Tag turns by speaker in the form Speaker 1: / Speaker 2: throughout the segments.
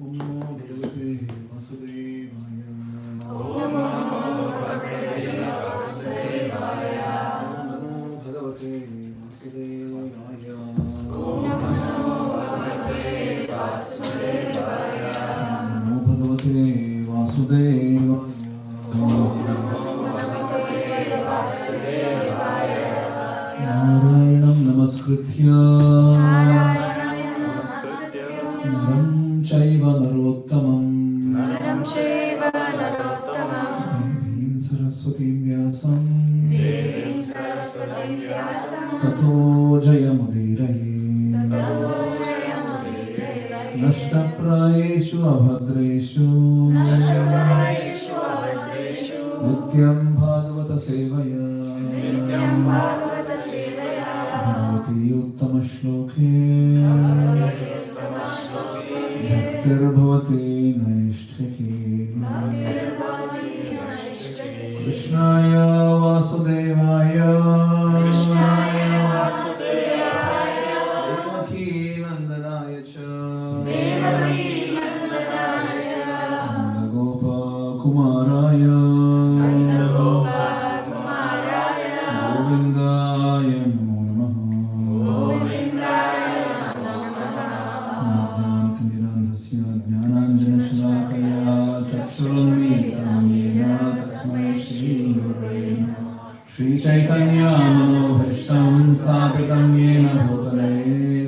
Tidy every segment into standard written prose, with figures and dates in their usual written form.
Speaker 1: Om Namo Bhagavate Vasudevaya.
Speaker 2: Om Namo Bhagavate Vasudevaya.
Speaker 1: Om Namo Bhagavate Vasudevaya.
Speaker 2: Om Namo Bhagavate Vasudevaya.
Speaker 1: Namo Bhagavate Vasudevaya.
Speaker 2: Om Namo Bhagavate Vasudevaya.
Speaker 1: Narayanam Namaskritya Naram Chaiva Narottamam
Speaker 2: Naram Chaiva Narottamam
Speaker 1: Devim Saraswati Vyasam
Speaker 2: Devim Saraswati Vyasam
Speaker 1: Tato Jayamudiraye
Speaker 2: Tato Jayamudiraye.
Speaker 1: Nashtaprayeshu Abhadreshu
Speaker 2: Nashtaprayeshu Abhadreshu
Speaker 1: Nityam Bhagavata Sevaya
Speaker 2: Nityam Bhagavata Sevaya.
Speaker 1: Bhavati Uttama Shloke
Speaker 2: Bhavati Uttama Shloke
Speaker 1: Bhaktir-bhavati Naishtaki
Speaker 2: Bhaktir-bhavati Naishtaki.
Speaker 1: Krishnaya Vasudevaya
Speaker 2: Krishnaya Vasudevaya.
Speaker 1: Devaki Nandanaya cha
Speaker 2: Devaki Nandanaya cha.
Speaker 1: Nanda-gopa Kumaraya
Speaker 2: Nanda-gopa Kumaraya.
Speaker 1: Govindaya Namo Namaha
Speaker 2: Govindaya Namo Namaha.
Speaker 1: Jnananjana-tinmirandhasya Jnananjana-shalakaya Chakshurunmilitam Yena Tasmai Shri-gurave Namaha. Shri Chaitanya Manobhishtam Sthapitam Yena Bhutale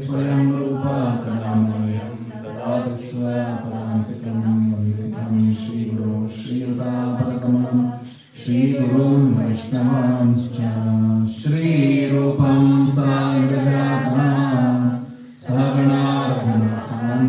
Speaker 1: Swayam Rupa Kadamaya Tadadi Swaparantikam Vivekam Shri Guru Shri Yuta Padakamanam Shri Gurun Vaishnavanscha Shri Rupam Sagrajatam Sagana Raghunatham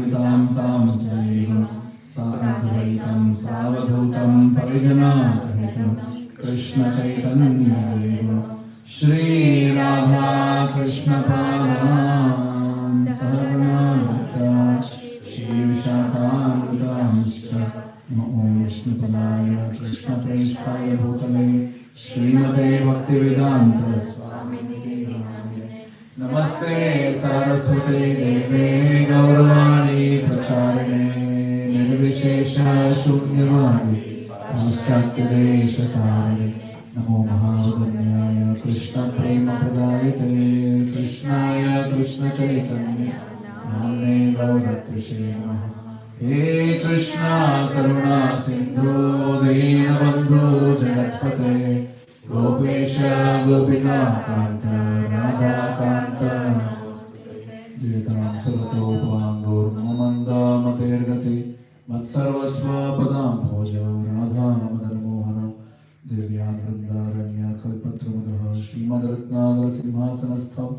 Speaker 1: Tam Sajaiva Sadvaitam Savadhutam Parijana Sahitam Krishna Chaitanya Deva Shri Radha Krishna Padam Sagana Nita Shri Vishakhamritamscha Namo Vishnupadaya Krishna Preshthaya Bhutale Srimate Bhaktivedanta Swamini Namine Namaste Saraswate Deve Gauravani Pracharine Nirvishesha Shunyavadi Paschatya Deshatarine Namo Mahadanyaya Krishna Prema Pradayate Krishnaya Krishna Chaitanya Namne Gauratrishe Namaha. He Krishna Karuna Sindhu Dinabandhu Jagatpate Gopesha Gopika Kanta Radha Kanta Jetam Sarvatopangur Momanda Matergati Matsarvasva Padam Bhojo Radha Madan Mohana Devyam Vrindaranya Kalpatramadaha Srimad Ratnagar Simhasanasthav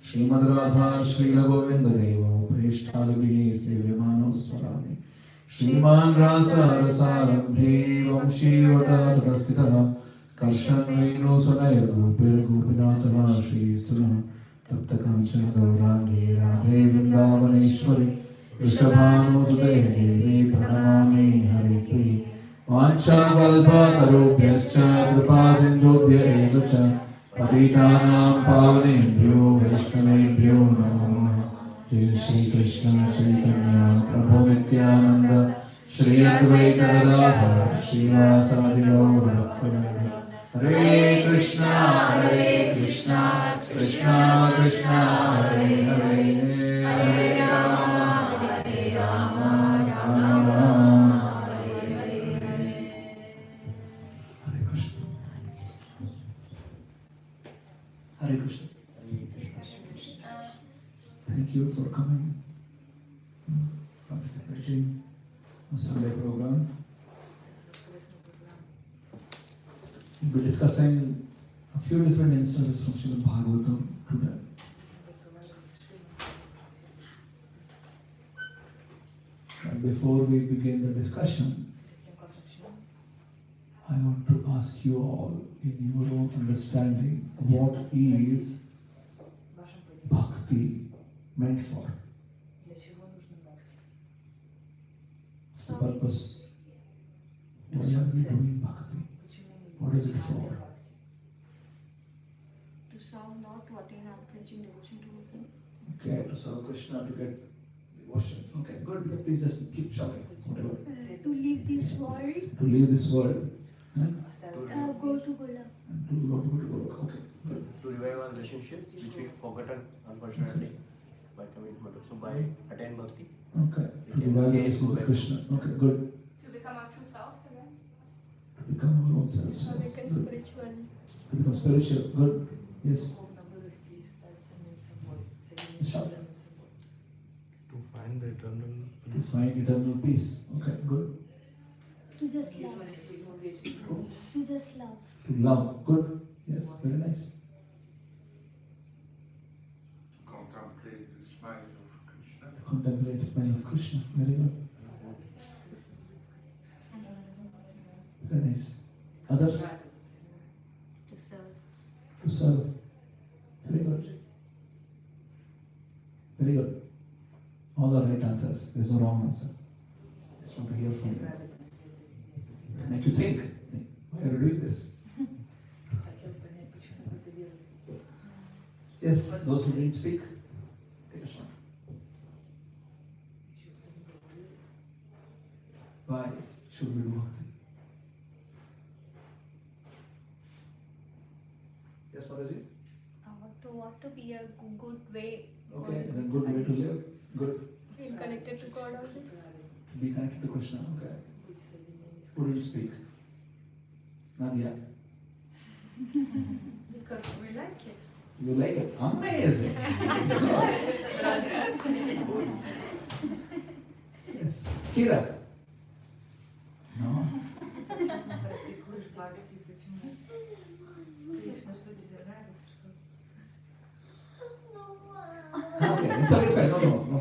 Speaker 1: Srimad Radha Srila Govinda Deva Preshthalabihi Sevyamano Swarami Shriman Rasa Rasarambhi Vamshi Vatadhastitaha Karshan Venu Sunayar Gopir Gopinatha Shri Stuna Tapta Kanchana Gaurangi Radhe Vrindavaneshwari Vrishabhanusute Devi Pranamami Hari Pri Vancha Kalpa Tarubhyascha Kripa Sindhubhya Eva cha Patitanam Pavanebhyo Vaishnavebhyo Namo Namaha. Jai Shri Krishna Chaitanya Prabhu Nityananda Shri Advaita Gadadhar Srivasadi Gaura Bhaktivinoda. Hare Krishna Krishna Krishna Hare Hare
Speaker 2: Hare Rama Hare Rama Rama Rama Hare Hare.
Speaker 1: Hare Krishna. Hare Krishna. Thank you for coming. Participating in Sunday program. We'll be discussing a few different instances from Srimad Bhagavatam today. And before we begin the discussion, I want to ask you all, in your own understanding, what is bhakti meant for? What's the purpose? Why are we doing bhakti? What is it for?
Speaker 2: To serve, not to attain unflinching devotion towards Him.
Speaker 1: Okay, to serve Krishna, to get devotion. Okay, good. Yeah, please just keep shouting, whatever.
Speaker 2: To leave this world,
Speaker 1: To leave this world and
Speaker 2: go to Gola.
Speaker 1: to go to Golok. Okay, good.
Speaker 3: To revive our relationships which we've forgotten unfortunately by commitment. So by attain bhakti.
Speaker 1: Okay, to revive the relationship with Krishna. Okay, good.
Speaker 4: To become our true selves again.
Speaker 1: To become our own selves.
Speaker 2: So
Speaker 1: Yes,
Speaker 2: become
Speaker 1: good.
Speaker 2: spiritual.
Speaker 1: To become spiritual. Good. Yes. Shout.
Speaker 3: To find the eternal
Speaker 1: To
Speaker 3: peace.
Speaker 1: find eternal peace. Okay, good.
Speaker 2: To just love. To just love.
Speaker 1: To love. Good. Yes, very nice.
Speaker 5: Contemplate the smile of Krishna.
Speaker 1: Contemplate the smile of Krishna. Very good. Very nice. Others?
Speaker 2: To serve.
Speaker 1: To serve. Very good. Very good. All the right answers. There's no wrong answer. Just want to hear from you. Make you think. Why are you doing this? Yes, those who didn't speak, take a shot. Why should we do bhakti? Yes, Mataji?
Speaker 2: To be a good way.
Speaker 1: Okay, is a good way to live. Good.
Speaker 2: Feel connected to God always.
Speaker 1: Be connected to Krishna. Okay. Who didn't speak? Nadia.
Speaker 4: Because we like it.
Speaker 1: You like it? Amazing. Yes. Kira. No.
Speaker 4: Практикуешь бхакти, почему? Кришна, что тебе нравится, что?
Speaker 1: Okay, it's okay, no, no, no.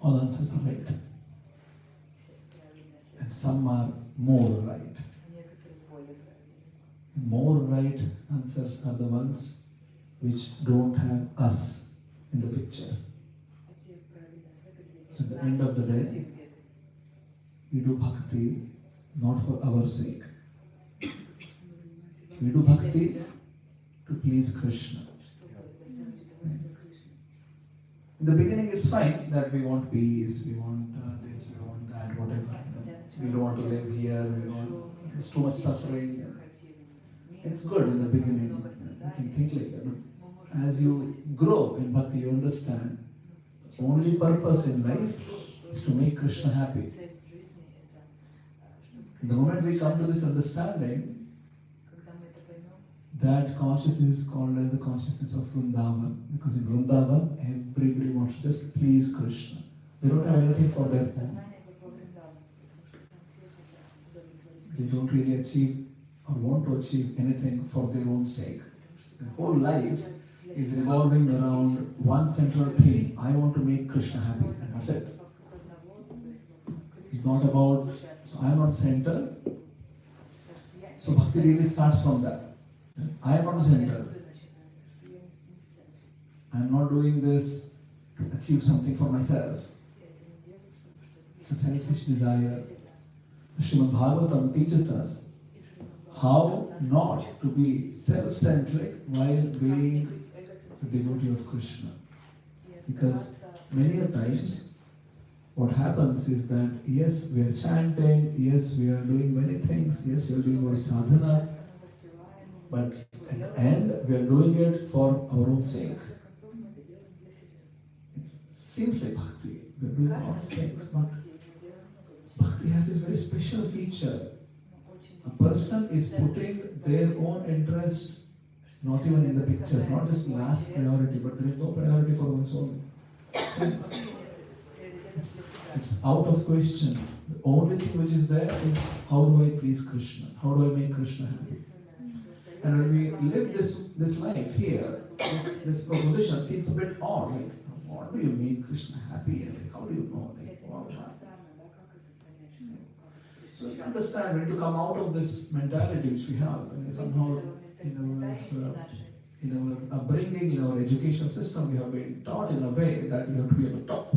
Speaker 1: All answers are right. And some are more right.
Speaker 4: Некоторые более правильные.
Speaker 1: More right answers are the ones which don't have us in the picture.
Speaker 4: А те правильные ответы,
Speaker 1: So at the end of the day, we do bhakti not for our sake. We do bhakti to please Krishna. In the beginning, it's fine that we want peace, we want this, we want that, whatever. We don't want to live here, we don't. There's too much suffering. It's good in the beginning. You can think like that. But as you grow in bhakti, you understand the only purpose in life is to make Krishna happy. The moment we come to this understanding, that consciousness is called as the consciousness of Vrindavan. Because in Vrindavan, everybody wants to just please Krishna. They don't have anything for their own. They don't really achieve or want to achieve anything for their own sake. Their whole life is revolving around one central theme. I want to make Krishna happy. And that's it. It's not about, so I am not center. So bhakti really starts from that. I am not the center. I am not doing this to achieve something for myself. It's a selfish desire. Srimad Bhagavatam teaches us how not to be self-centric while being a devotee of Krishna. Because many a times what happens is that yes, we are chanting, yes, we are doing many things, yes, we are doing our sadhana, but at the end we are doing it for our own sake. Seems like bhakti, we are doing a lot of things, but bhakti has this very special feature. A person is putting their own interest not even in the picture, not just last priority, but there is no priority for one's own. It's out of question. The only thing which is there is how do I please Krishna? How do I make Krishna happy? And when we live this life here, this proposition seems a bit odd. Like, what do you make Krishna happy? And like, how do you know? Like, wow. So you understand, we need to come out of this mentality which we have. And somehow in our upbringing, in our education system, we have been taught in a way that you have to be at the top.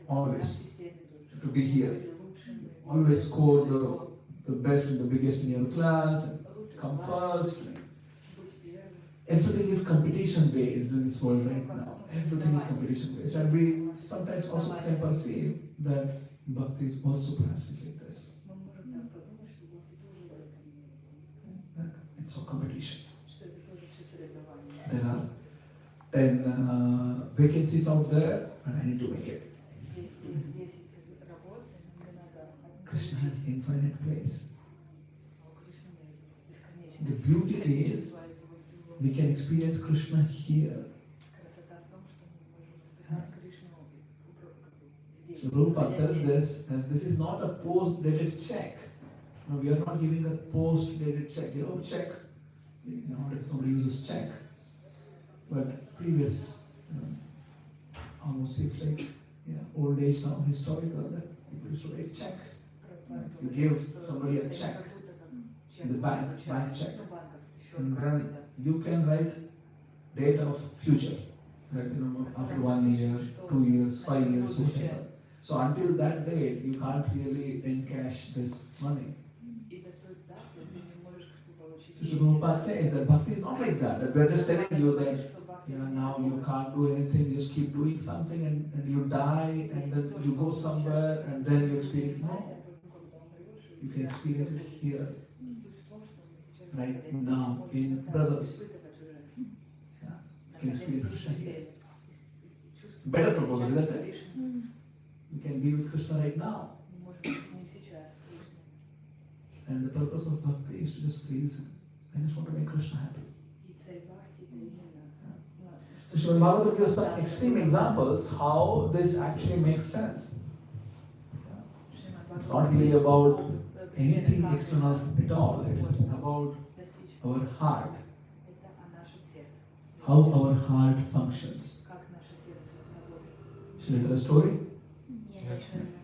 Speaker 1: Always. To be here. Always score the best and the biggest in your class. And come first. everything is competition based in this world right now. Everything is competition based. And we sometimes also can perceive that bhakti is also perhaps like this.
Speaker 4: Мы можем так подумать, что Бхакти тоже в этом.
Speaker 1: It's all competition.
Speaker 4: Что это тоже все соревнование.
Speaker 1: There are 10 vacancies out there and I need to make it.
Speaker 4: Есть 10 работ, и мне надо
Speaker 1: Krishna has infinite place.
Speaker 4: А у Кришны бесконечное
Speaker 1: The beauty is
Speaker 4: количество его всего.
Speaker 1: we can experience Krishna here.
Speaker 4: Красота в том, что мы можем воспринимать Кришну здесь.
Speaker 1: So Prabhupada tells this as this is not a post-dated check. No, we are not giving a post-dated check. You know, check. Nowadays nobody uses check. But previous, almost it's like old age now, historical, that people used to write check. You give somebody a check in the bank check. And then you can write date of future. Like, after 1 year, 2 years, 5 years, whatever. So until that date, you can't really encash this money. So Sri Prabhupada says that bhakti is not like that. That we are just telling you that now you can't do anything, just keep doing something and you die and then you go somewhere and then you experience. No. You can experience it here, right now, in brothers. Yeah. You can experience Krishna here. Better proposal, isn't it? You can be with Krishna right now. And the purpose of bhakti is to just please him. I just want to make Krishna happy. So Srimad Bhagavatam gives some extreme examples how this actually makes sense. It's not really about anything external at all. It is about our heart. How our heart functions. Shall I tell a story?
Speaker 2: Yes.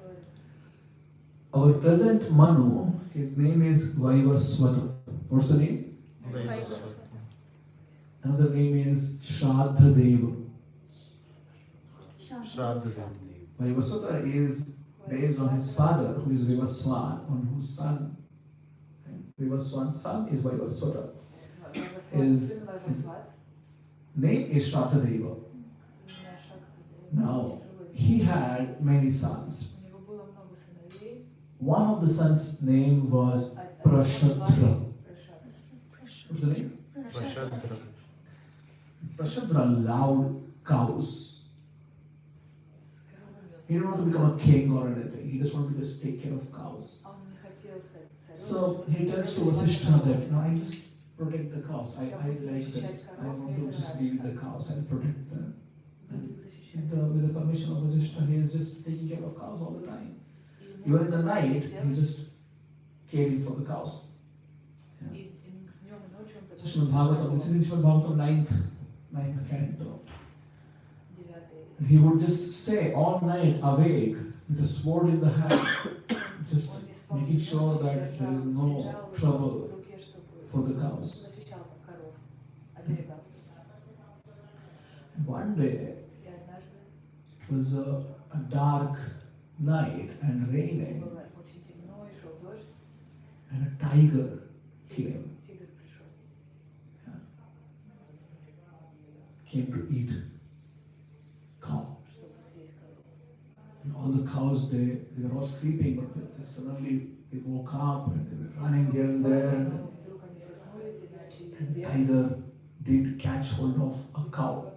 Speaker 1: Our present Manu, his name is Vaivaswata. What's the name? Another name is Shraddha-deva. Vaivaswata is based on his father, who is Vivaswan, on whose son. Vivaswan's son is Vaivaswata. His name is Shraddha-deva. Now, he had many sons. One of the sons' name was Prashadra. What's the name? Prashadra loved cows. He didn't want to become a king or anything. He just wanted to just take care of cows. So he tells to Vasishtha that, I just protect the cows. I like this. I want to just be with the cows and protect them. And with the permission of Vasishtha, he is just taking care of cows all the time. Even in the night, he's just caring for the cows. Yeah. So Srimad Bhagavatam, this is in Srimad Bhagavatam 9th canto. He would just stay all night awake with a sword in the hand, just making sure that there is no trouble for the cows. One day, it was a dark night and raining, and a tiger came. Yeah. Came to eat cow. And all the cows, they were all sleeping, but suddenly they woke up and they were running here and there. And the tiger did catch hold of a cow.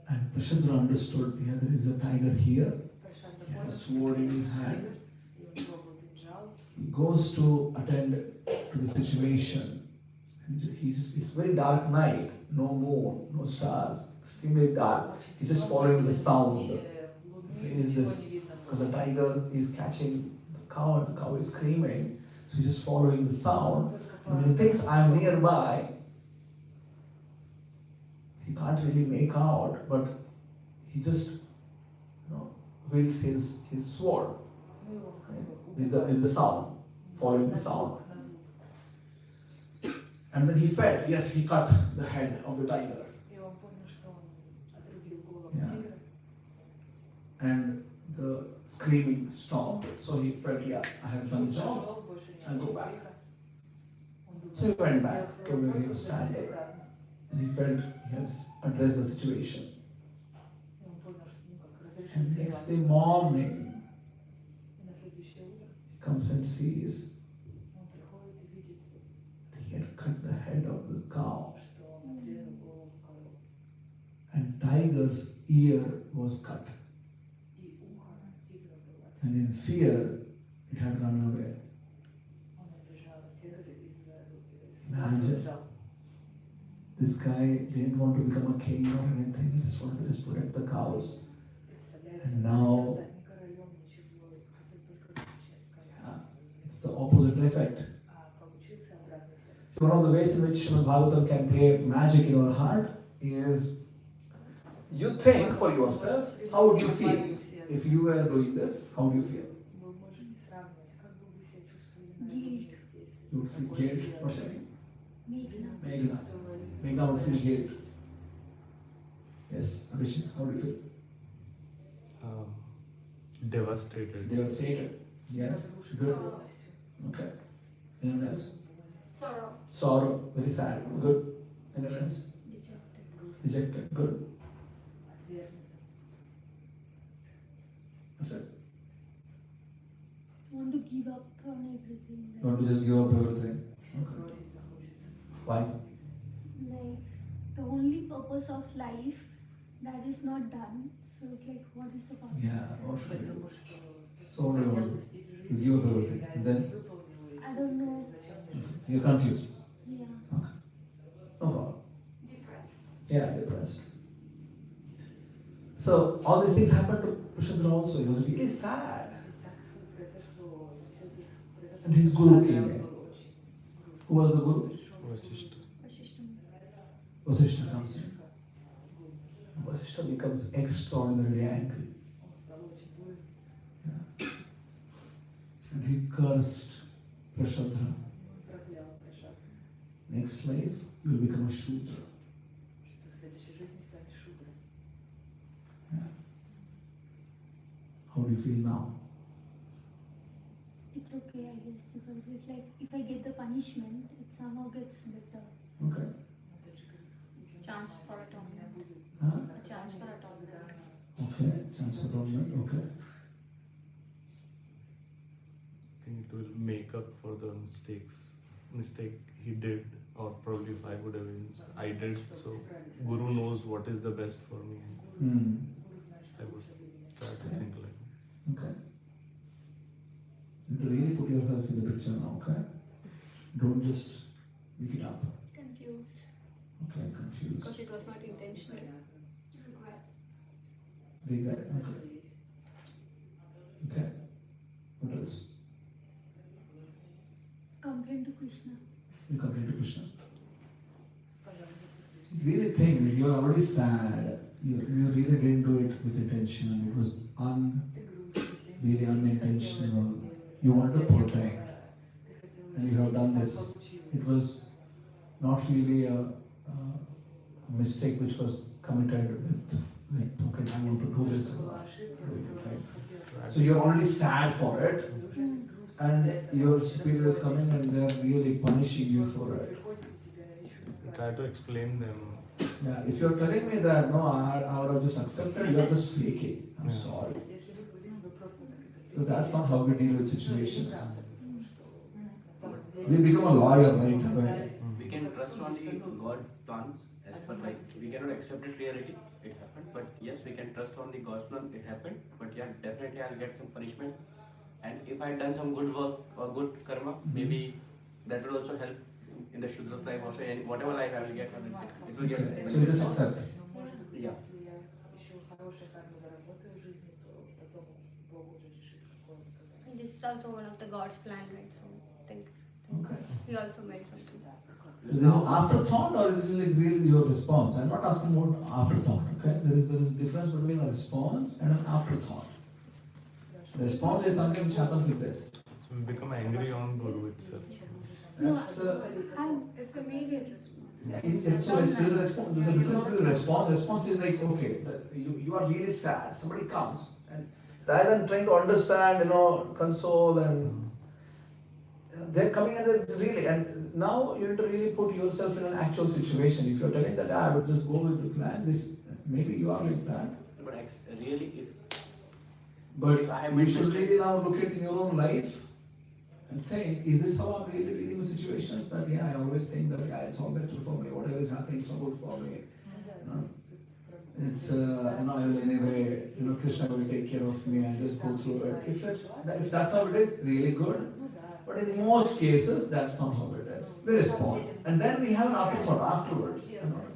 Speaker 1: And Prashadra understood, there is a tiger here. He has a sword in his hand. He goes to attend to the situation. And it's very dark night, no moon, no stars, extremely dark. He's just following the sound. Where is this? Because the tiger is catching the cow and the cow is screaming. So he's just following the sound. And when he thinks I'm nearby, he can't really make out, but he just wields his sword with the sound, following the sound. And then he felt, yes, he cut the head of the tiger. Yeah. And the screaming stopped, so he felt, I have done the job, I'll go back. So he went back to where he was standing and he felt he has addressed the situation. And next day morning, he comes and sees he had cut the head of the cow and tiger's ear was cut. And in fear, it had run away. Imagine. This guy didn't want to become a king or anything, he just wanted to just protect the cows. And now, it's the opposite effect. So one of the ways in which Srimad Bhagavatam can create magic in your heart is, you think for yourself, how would you feel if you were doing this? How would you feel?
Speaker 2: Guilt.
Speaker 1: You would feel guilt. What's your name?
Speaker 2: Meghna.
Speaker 1: Meghna would feel guilt. Yes, Abhishek, how do you feel?
Speaker 3: Devastated.
Speaker 1: Devastated. Yes, good. Okay. Anyone else?
Speaker 2: Sorrow.
Speaker 1: Sorrow, very sad. Good. Anyone else? Dejected. Good. What's that?
Speaker 2: Want to give up on everything.
Speaker 1: You want to just give up everything. Okay. Why?
Speaker 2: Like the only purpose of life that is not done. So it's like, what is the purpose?
Speaker 1: Yeah, what should I do? So what do you want? You give up everything. And then
Speaker 2: I don't know.
Speaker 1: you're confused.
Speaker 2: Yeah.
Speaker 1: Okay. No problem. Yeah, depressed. So all these things happened to Krishnadra also. He was really sad. And his guru came in. Who was the guru? Vasishtha comes in. Vasishtha becomes extraordinarily angry. Yeah. And he cursed Prashadra. Next life, you will become a Shudra. Yeah. How do you feel now?
Speaker 2: It's okay, I guess, because it's like if I get the punishment, it somehow gets better.
Speaker 1: Okay.
Speaker 6: Chance for atonement.
Speaker 1: Huh?
Speaker 6: A chance for atonement.
Speaker 1: Okay. Chance for atonement. Okay.
Speaker 3: I think it will make up for the mistake he did, or probably if I would have been, I did. So Guru knows what is the best for me.
Speaker 1: Hmm.
Speaker 3: I would try to think like.
Speaker 1: Okay. You have to really put yourself in the picture now, okay? Don't just make it up.
Speaker 6: Confused.
Speaker 1: Okay, confused.
Speaker 6: Because it was not intentional.
Speaker 1: Regret. Okay. Okay. What else?
Speaker 2: Complain to Krishna.
Speaker 1: You complain to Krishna. Really think that you are already sad. You really didn't do it with intention. It was really unintentional. You wanted to protect. And you have done this. It was not really a mistake which was committed with, like, okay, I want to do this. Right? So you're already sad for it. And your superior is coming and they're really punishing you for it.
Speaker 3: Try to explain them.
Speaker 1: Yeah, if you're telling me that, no, I would have just accepted, you're just faking. I'm sorry. Because that's not how we deal with situations. We become a lawyer right away.
Speaker 3: We can trust on the God plans as per, like, we cannot accept it reality, it happened, but yes, we can trust on the God's plan, it happened, but yeah, definitely I'll get some punishment. And if I've done some good work or good karma, maybe that will also help in the Shudra's life also, and whatever life I will get, it will get.
Speaker 1: Okay. So you just accept.
Speaker 3: Yeah.
Speaker 6: And this is also one of the God's plan, right? So think
Speaker 1: Okay.
Speaker 6: he also made something.
Speaker 1: So this is afterthought or is this like really your response? I'm not asking about afterthought, okay? There is a difference between a response and an afterthought. Response is something which happens like this.
Speaker 3: So we become angry on Guru itself.
Speaker 1: That's,
Speaker 6: It's immediate response.
Speaker 1: there's a difference between response. Response is like, okay, you are really sad. Somebody comes and rather than trying to understand, console and they're coming and they're really, and now you have to really put yourself in an actual situation. If you're telling that I would just go with the plan, this maybe you are like that.
Speaker 3: But really,
Speaker 1: But
Speaker 3: if I have
Speaker 1: you
Speaker 3: made
Speaker 1: should
Speaker 3: mistakes,
Speaker 1: really now look at in your own life and think, is this how I'm really dealing with situations? That I always think that it's all better for me, whatever is happening is all good for me. It's anyway, Krishna will take care of me and just go through it. If that's how it is, really good. But in most cases, that's not how it is. We respond. And then we have an afterthought afterwards.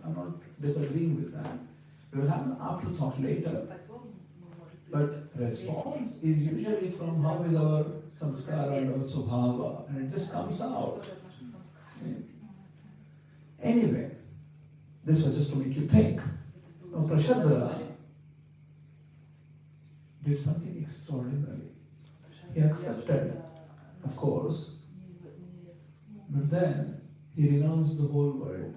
Speaker 1: I'm not disagreeing with that. We will have an afterthought later. But response is usually from how is our samskara and our subhava, and it just comes out. Anyway, this was just to make you think. Now, Prashadara did something extraordinary. He accepted, of course, but then he renounced the whole world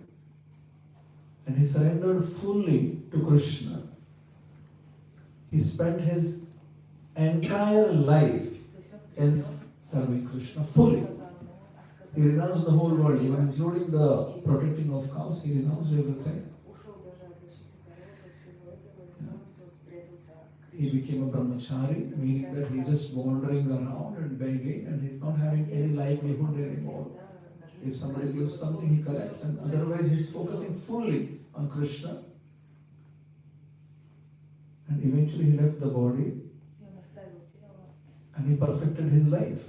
Speaker 1: and he surrendered fully to Krishna. He spent his entire life in serving Krishna fully. He renounced the whole world, even including the protecting of cows. He renounced everything. He became a brahmachari, meaning that he's just wandering around and begging and he's not having any livelihood anymore. If somebody gives something, he collects, and otherwise he's focusing fully on Krishna. And eventually he left the body and he perfected his life.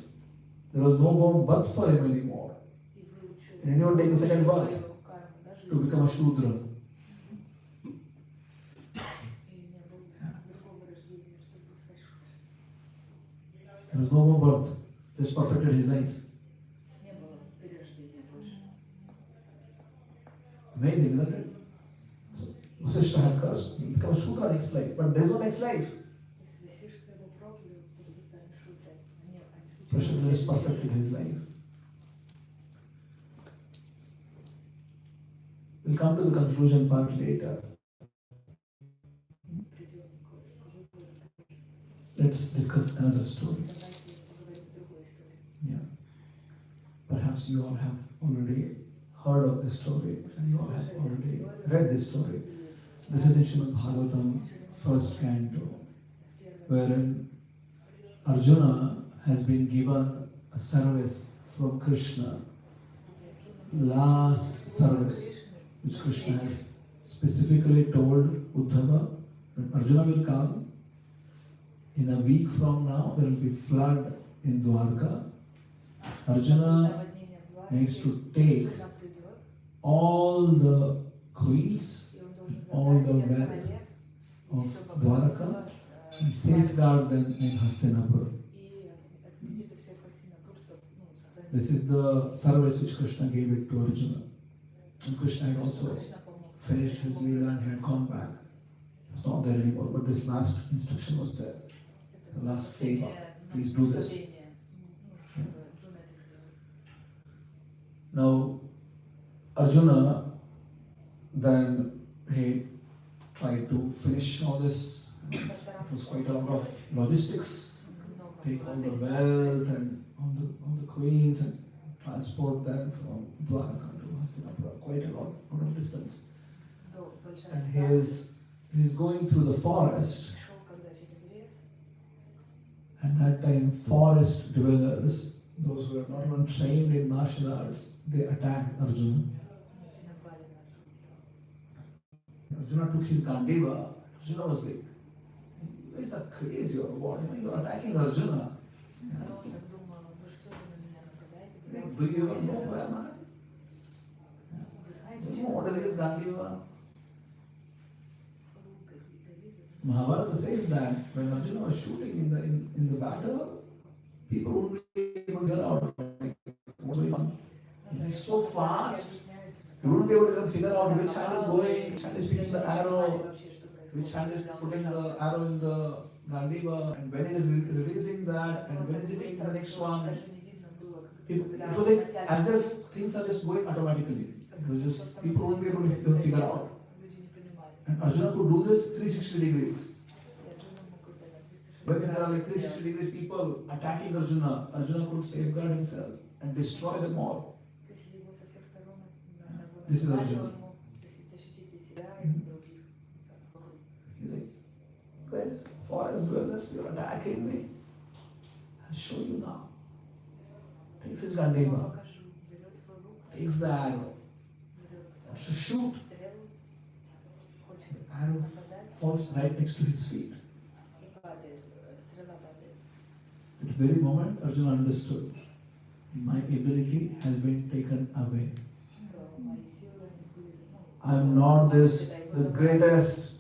Speaker 1: There was no more birth for him anymore. And anyone take the second birth to become a Shudra. There was no more birth, just perfected his life. Amazing, isn't it? Vasishtha had cursed, he became a Shudra next life, but there is no next life. Krishna has perfected his life. We'll come to the conclusion part later. Let's discuss another story. Yeah. Perhaps you all have already heard of this story and you all have already read this story. This is in Srimad Bhagavatam, first canto, wherein Arjuna has been given a service from Krishna, last service, which Krishna has specifically told Uddhava that Arjuna will come. In a week from now, there will be flood in Dwarka. Arjuna needs to take all the queens, all the wealth of Dwarka and safeguard them in Hastinapur. This is the service which Krishna gave it to Arjuna. And Krishna had also finished his Leela and he had gone back. It's not there anymore, but this last instruction was there. The last seva. Please do this. Now, Arjuna, then he tried to finish all this. It was quite a lot of logistics. Take all the wealth and all the queens and transport them from Dwarka to Hastinapura, quite a lot of distance. And he's going through the forest. At that time, forest dwellers, those who are not even trained in martial arts, they attacked Arjuna. Arjuna took his Gandiva. Arjuna was like, you guys are crazy or what? You are attacking Arjuna. Do you even know who am I? Do you know what is his Gandiva? Mahabharata says that when Arjuna was shooting in the battle, people wouldn't be able to get out. Like, what's going on? He's so fast, you wouldn't be able to even figure out which hand is going, which hand is picking the arrow, which hand is putting the arrow in the Gandiva, and when is it releasing that, and when is it taking the next one. It was like as if things are just going automatically. It was just, people wouldn't be able to figure out. And Arjuna could do this 360 degrees. When there are like 360 degrees people attacking Arjuna, Arjuna could safeguard himself and destroy them all.
Speaker 4: Если его со всех сторон
Speaker 1: This is
Speaker 4: напали,
Speaker 1: Arjuna.
Speaker 4: он мог защитить и себя, и других так, вокруг.
Speaker 1: He's like, guys, forest dwellers, you're attacking me. I'll show you now. Takes his
Speaker 4: Я
Speaker 1: Gandhiva,
Speaker 4: покажу, берет свой лук,
Speaker 1: takes the arrow,
Speaker 4: берет
Speaker 1: wants to shoot.
Speaker 4: стрелу, хочет
Speaker 1: The arrow
Speaker 4: нападать,
Speaker 1: falls right next to his feet.
Speaker 4: и падает, стрела падает.
Speaker 1: At the very moment, Arjuna understood, my ability has been taken away.
Speaker 4: То мои силы они были,
Speaker 1: I'm not the greatest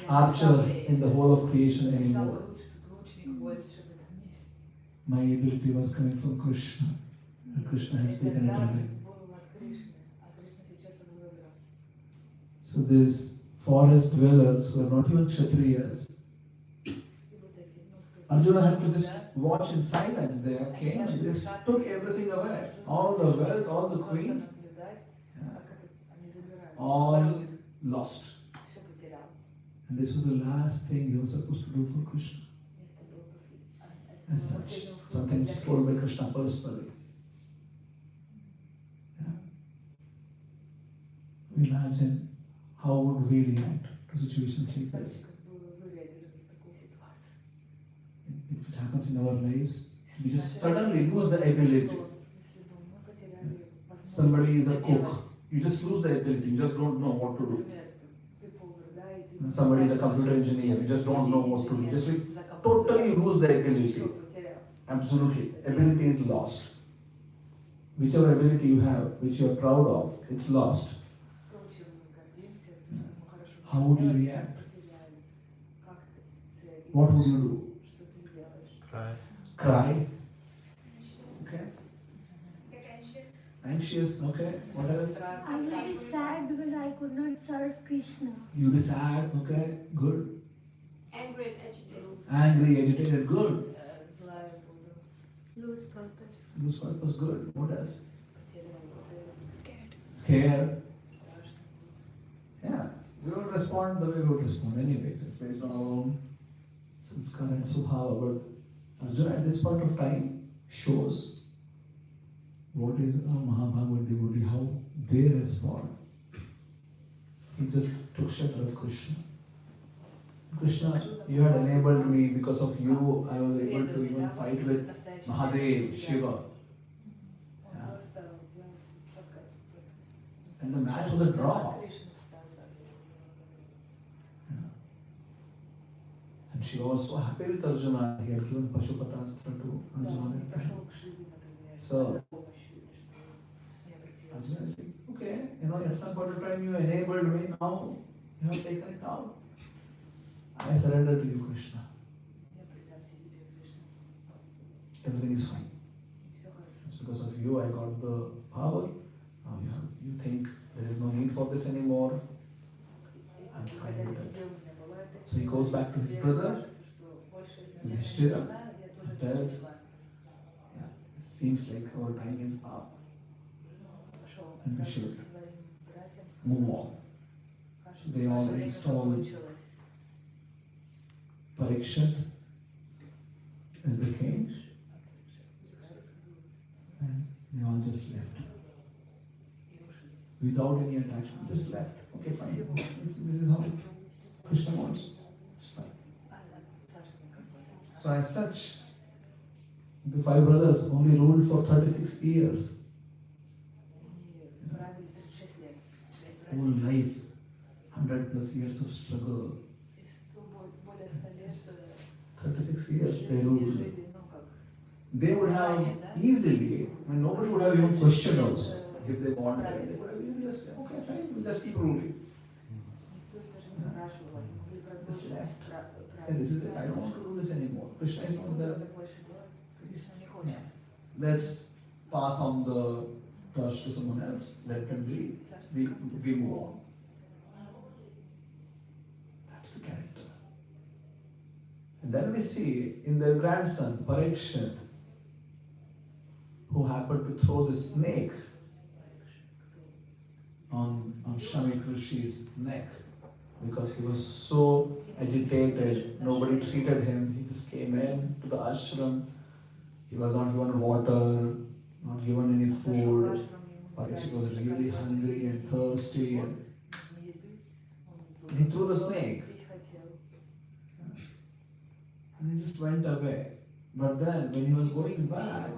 Speaker 1: archer in the whole of creation
Speaker 4: самый
Speaker 1: anymore.
Speaker 4: лучший тут лучник больше в этом мире.
Speaker 1: My ability was coming from Krishna, and Krishna has taken it
Speaker 4: Тогда
Speaker 1: away.
Speaker 4: был от Кришны, а Кришна сейчас его забрал.
Speaker 1: So these forest dwellers were not even Kshatriyas.
Speaker 4: И вот эти, кто
Speaker 1: Arjuna had to just watch in silence. They came and just took everything away. All the wealth, all the queens,
Speaker 4: наблюдать,
Speaker 1: yeah,
Speaker 4: как это они забирают,
Speaker 1: all
Speaker 4: воруют,
Speaker 1: lost.
Speaker 4: все потерял.
Speaker 1: And this was the last thing he was supposed to do for Krishna.
Speaker 4: И это было
Speaker 1: As such, something which is told by Krishna personally. Yeah. Imagine how would we react to situations like this.
Speaker 4: Как бы вы реагировали в такой ситуации?
Speaker 1: If it happens in our lives, we just suddenly lose the ability.
Speaker 4: Если бы мы потеряли возможность
Speaker 1: Somebody is a
Speaker 4: что-то делать,
Speaker 1: cook. You just lose the ability. You just don't know what to do.
Speaker 4: например, ты повар, да, и ты
Speaker 1: Somebody is a computer engineer. You just don't know what to do. Just like
Speaker 4: за компьютером
Speaker 1: totally lose the ability.
Speaker 4: всё потерял.
Speaker 1: Absolutely. Ability is lost. Whichever ability you have, which you are proud of, it's lost.
Speaker 4: То, чем мы гордимся, то, что мы хорошо
Speaker 1: How would you
Speaker 4: делаем,
Speaker 1: react?
Speaker 4: потеряли. Как ты среагируешь?
Speaker 1: What would you do?
Speaker 4: Что ты сделаешь?
Speaker 1: Cry? Okay.
Speaker 6: Get anxious.
Speaker 1: Anxious? Okay. What else?
Speaker 4: Страх,
Speaker 2: I will be sad because I could not serve Krishna.
Speaker 1: You'll be sad? Okay. Good.
Speaker 6: Angry and agitated.
Speaker 1: Angry, agitated? Good.
Speaker 4: злая буду,
Speaker 6: Lose purpose.
Speaker 1: Lose purpose? Good. What else?
Speaker 4: потерял цель,
Speaker 6: Scared.
Speaker 1: Scared?
Speaker 4: страшно.
Speaker 1: Yeah. We will respond the way we would respond anyways. It's based on our own sanskar and subhava. But Arjuna at this point of time shows what is a Mahabhagavad devotee, how they respond. He just took shelter of Krishna. Krishna, you had enabled me, because of you I was able to even fight with Mahadev, Shiva.
Speaker 4: Он
Speaker 1: Yeah.
Speaker 4: просто делал подсказку.
Speaker 1: And the match was a draw.
Speaker 4: Кришну ставил.
Speaker 1: Yeah. And Shiva was so happy with Arjuna. He had given Pashupatastra to
Speaker 4: Да, он не
Speaker 1: Arjuna.
Speaker 4: пошел к Шиве, например,
Speaker 1: So-
Speaker 4: за помощью, или что не обратился.
Speaker 1: Arjuna is like, okay, at some point of time you enabled me, now you have taken it out. I surrender to you, Krishna.
Speaker 4: Я предамся тебе, Кришна.
Speaker 1: Everything is fine.
Speaker 4: И все хорошо.
Speaker 1: It's because of you I got the power. Now you think there is no need for this anymore. I'm
Speaker 4: И
Speaker 1: fine
Speaker 4: когда
Speaker 1: with
Speaker 4: тебе
Speaker 1: that.
Speaker 4: у меня была эта
Speaker 1: So he
Speaker 4: сила,
Speaker 1: goes back to his
Speaker 4: тебе
Speaker 1: brother,
Speaker 4: кажется, что больше меня
Speaker 1: Юдхиштира,
Speaker 4: не нужна, я тоже
Speaker 1: and
Speaker 4: тебя
Speaker 1: tells,
Speaker 4: не знаю.
Speaker 1: yeah, seems like our time is up.
Speaker 4: Пошел
Speaker 1: And we
Speaker 4: отправился
Speaker 1: should
Speaker 4: к своим братьям,
Speaker 1: move on.
Speaker 4: кажется,
Speaker 1: They all
Speaker 4: наше время
Speaker 1: install-
Speaker 4: закончилось.
Speaker 1: Parikshit is the king, and they all just left.
Speaker 4: И ушли.
Speaker 1: Without any attachment, just left. Okay, fine. This is how Krishna wants. It's fine.
Speaker 4: Царство как бы.
Speaker 1: So as such, the five brothers only ruled for 36 years.
Speaker 4: Они правили 36 лет.
Speaker 1: Whole life, 100 plus years of struggle.
Speaker 4: И 100, более 100 лет
Speaker 1: 36 years they
Speaker 4: они
Speaker 1: ruled.
Speaker 4: жили, ну, как
Speaker 1: They would have easily, I mean, nobody would have even questioned us if they wanted. They would have easily just, okay, fine, we'll just keep ruling.
Speaker 4: никто их даже не спрашивал. Они могли продолжить
Speaker 1: And this is it, I don't want to do this anymore. Krishna is not there.
Speaker 4: так больше делать. Кришна не хочет.
Speaker 1: Let's pass on the torch to someone else. Let them lead. We move on. That's the character. And then we see in their grandson, Parikshit, who happened to throw the snake on Shamik Rishi's neck because he was so agitated. Nobody treated him. He just came in to the ashram. He was not given water, not given any
Speaker 4: Он зашел
Speaker 1: food.
Speaker 4: в ашрам, ему не
Speaker 1: Parikshit
Speaker 4: дали
Speaker 1: was really
Speaker 4: никакой
Speaker 1: hungry and thirsty, and
Speaker 4: ни еды, он
Speaker 1: he threw the
Speaker 4: был
Speaker 1: snake.
Speaker 4: пить хотел.
Speaker 1: And he just went away. But then, when he was going back,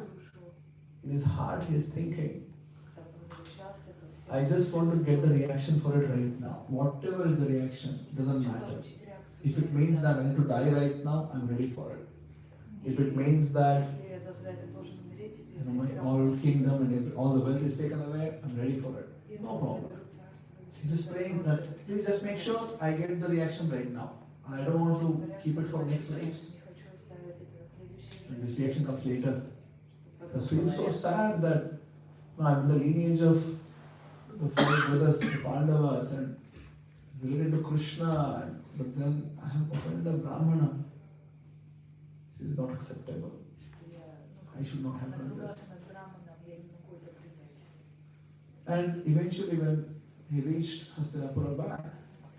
Speaker 1: in his heart he is thinking, I just want to get the reaction for it right now. Whatever is the reaction, doesn't matter. If it means that I need to die right now, I'm ready for it. If it means that my all kingdom and all the wealth is taken away, I'm ready for it. No problem. He's just praying that please just make sure I get the reaction right now. I don't want to keep it for next lives. And this reaction comes later. I feel so sad that I'm in the lineage of the four brothers, the Pandavas, and related to Krishna, but then I have offended a Brahmana. This is not acceptable. I should not have done this. And eventually, when he reached Hastinapura back,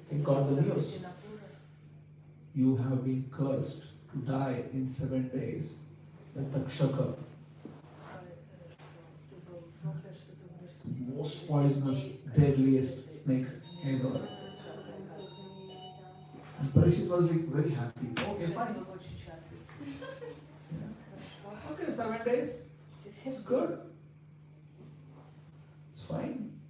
Speaker 1: he got the news. You have been cursed to die in 7 days. The Takshaka, the most poisonous, deadliest snake ever. And Parikshit was like very happy. Okay, fine. Yeah. Okay, 7 days. It's good. It's fine.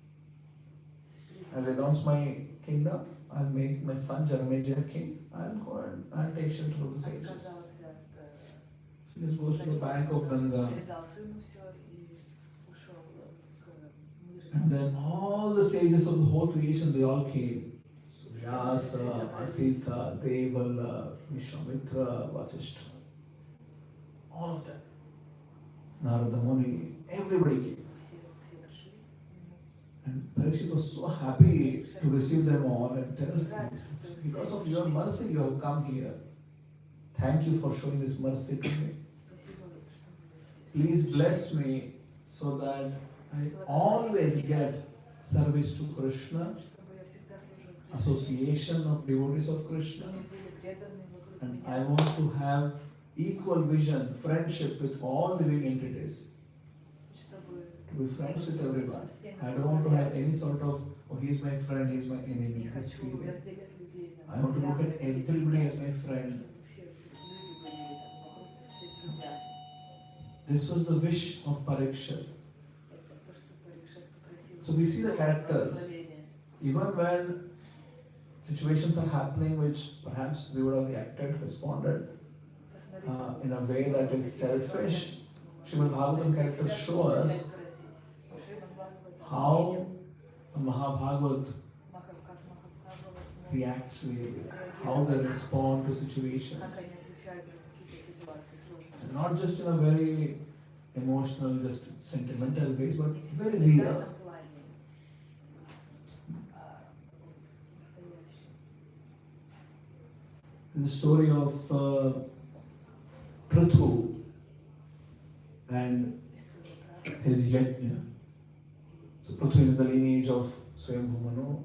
Speaker 1: I'll renounce my kingdom. I'll make my son Janamejaya king. I'll go and I'll take shelter of the sages. He just goes to the bank of Ganga. And then all the sages of the whole creation, they all came. Vyasa, Asita, Devala, Vishwamitra, Vasishtha. All of them. Narada Muni, everybody came. And Parikshit was so happy to receive them all and tells them, because of your mercy you have come here. Thank you for showing this mercy to me. Please bless me so that I always get service to Krishna, association of devotees of Krishna, and I want to have equal vision, friendship with all living entities. To be friends with everyone. I don't want to have any sort of, oh, he's my friend, he's my enemy, this feeling. I want to look at everybody as my friend. This was the wish of Parikshit. So we see the characters. Even when situations are happening which perhaps we would have reacted, responded in a way that is selfish, Srimad Bhagavatam characters show us how a Mahabhagavat reacts really, how they respond to situations. Not just in a very emotional, just sentimental ways, but very real. The story of Prithu and his yajna. So Prithu is in the lineage of Swayambhu.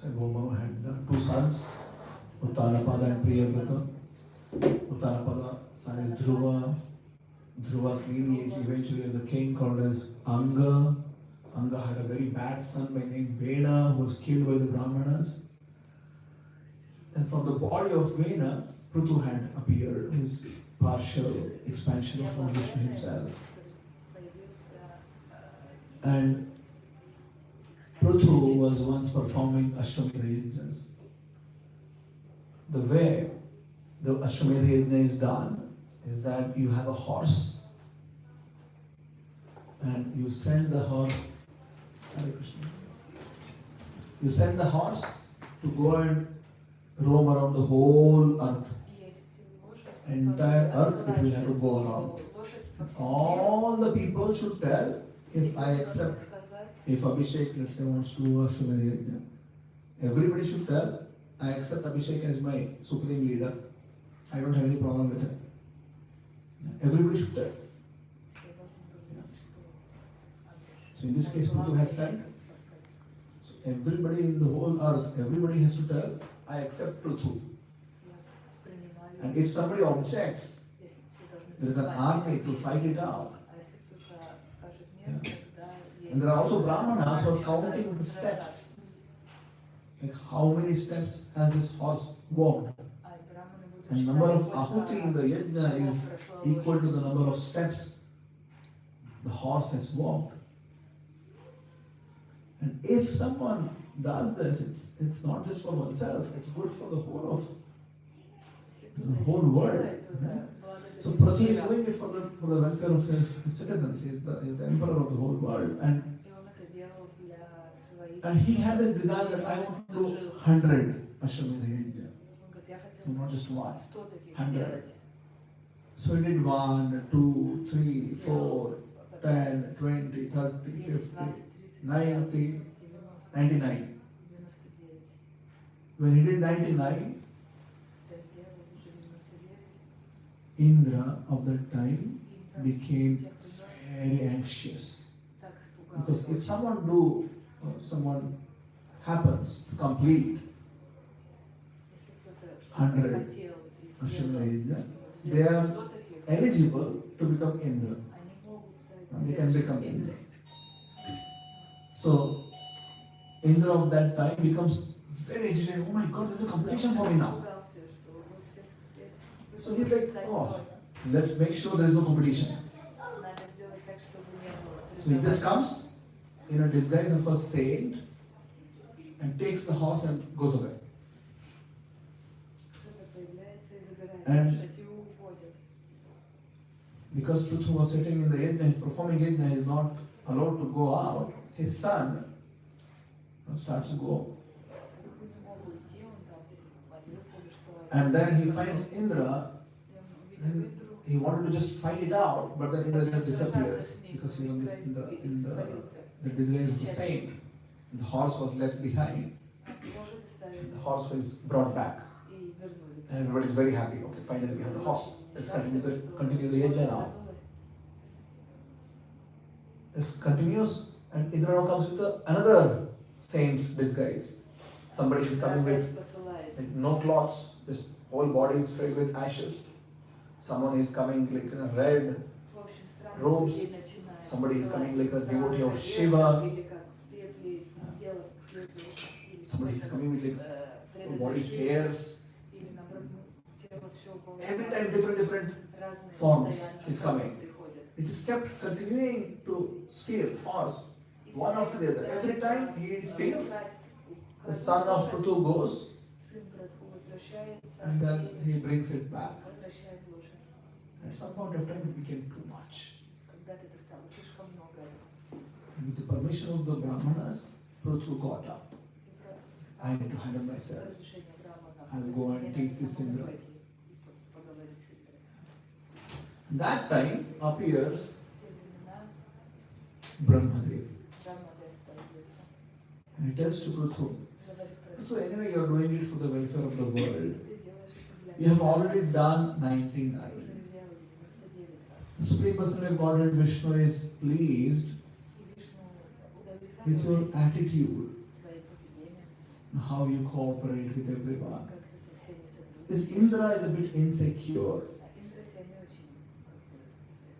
Speaker 1: Swayambhu had 2 sons, Uttanapada and Priyavrata. Uttanapada son is Dhruva. Dhruva's lineage eventually is a king called as Anga. Anga had a very bad son by name Vena who was killed by the Brahmanas. And from the body of Vena, Prithu had appeared, his partial expansion of Lord Vishnu himself. And Prithu was once performing Ashwamedha yajnas. The way the Ashwamedha yajna is done is that you have a horse and you send the horse, Hare Krishna. You send the horse to go and roam around the whole earth. Entire earth it will have to go around. All the people should tell, yes, I accept. If Abhishek, let's say, wants to do Ashwamedha yajna, everybody should tell, I accept Abhishek as my supreme leader. I don't have any problem with it. Everybody should tell. So in this case, Prithu has said, so everybody in the whole earth, everybody has to tell, I accept Prithu. And if somebody objects, there is an army to fight it out. And there are also brahmanas who are counting the steps. Like how many steps has this horse walked? And number of ahuti in the yajna is equal to the number of steps the horse has walked. And if someone does this, it's not just for oneself, it's good for the whole world. So Prithvi is doing it for the welfare of his citizens. He's the emperor of the whole world. And he had this desire that I want to do 100 Ashwamedha Yajna. So not just one, 100. So he did 1, 2, 3, 4, 10, 20, 30, 50, 90, 99. When he did 99, Indra of that time became very anxious. Because if someone happens to complete 100 Ashwamedha Yajna, they are eligible to become Indra. They can become Indra. So Indra of that time becomes very agitated. Oh my God, there's a competition for me now. So he's like, oh, let's make sure there is no competition. So he just comes in a disguise of a saint and takes the horse and goes away. And because Prithvi was sitting in the yajna, he's performing yajna, he is not allowed to go out, his son starts to go. And then he finds Indra, then he wanted to just fight it out, but then Indra just disappears because he was in the disguise of the saint. The horse was left behind. The horse was brought back. And everybody is very happy. Okay, finally we have the horse. Let's continue the yajna now. It continues, and Indra now comes with another saint's disguise. Somebody is coming with no cloths, just whole body is filled with ashes. Someone is coming like in a red robes. Somebody is coming like a devotee of Shiva. Somebody is coming with like full body hairs. Every time different forms is coming. It is kept continuing to steal horse, one after the other. Every time he steals, the son of Prutu goes, and then he brings it back. At some point of time, it became too much. And with the permission of the Brahmanas, Prutu got up. I need to handle myself. I'll go and take this Indra. That time appears Brahmadev. And he tells to Prithu, anyway you are doing it for the welfare of the world. You have already done 99. The Supreme Personality of Godhead Vishnu is pleased with your attitude, how you cooperate with everyone. This Indra is a bit insecure.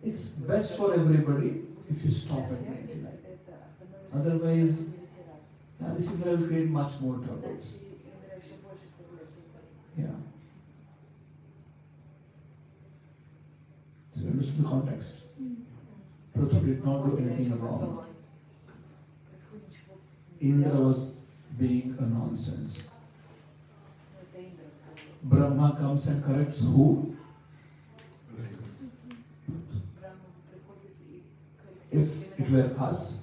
Speaker 1: It's best for everybody if you stop at 99. Otherwise, this Indra will create much more troubles. Yeah. So you understand the context. Prithu did not do anything wrong. Indra was being a nonsense. Brahma comes and corrects who? If it were us,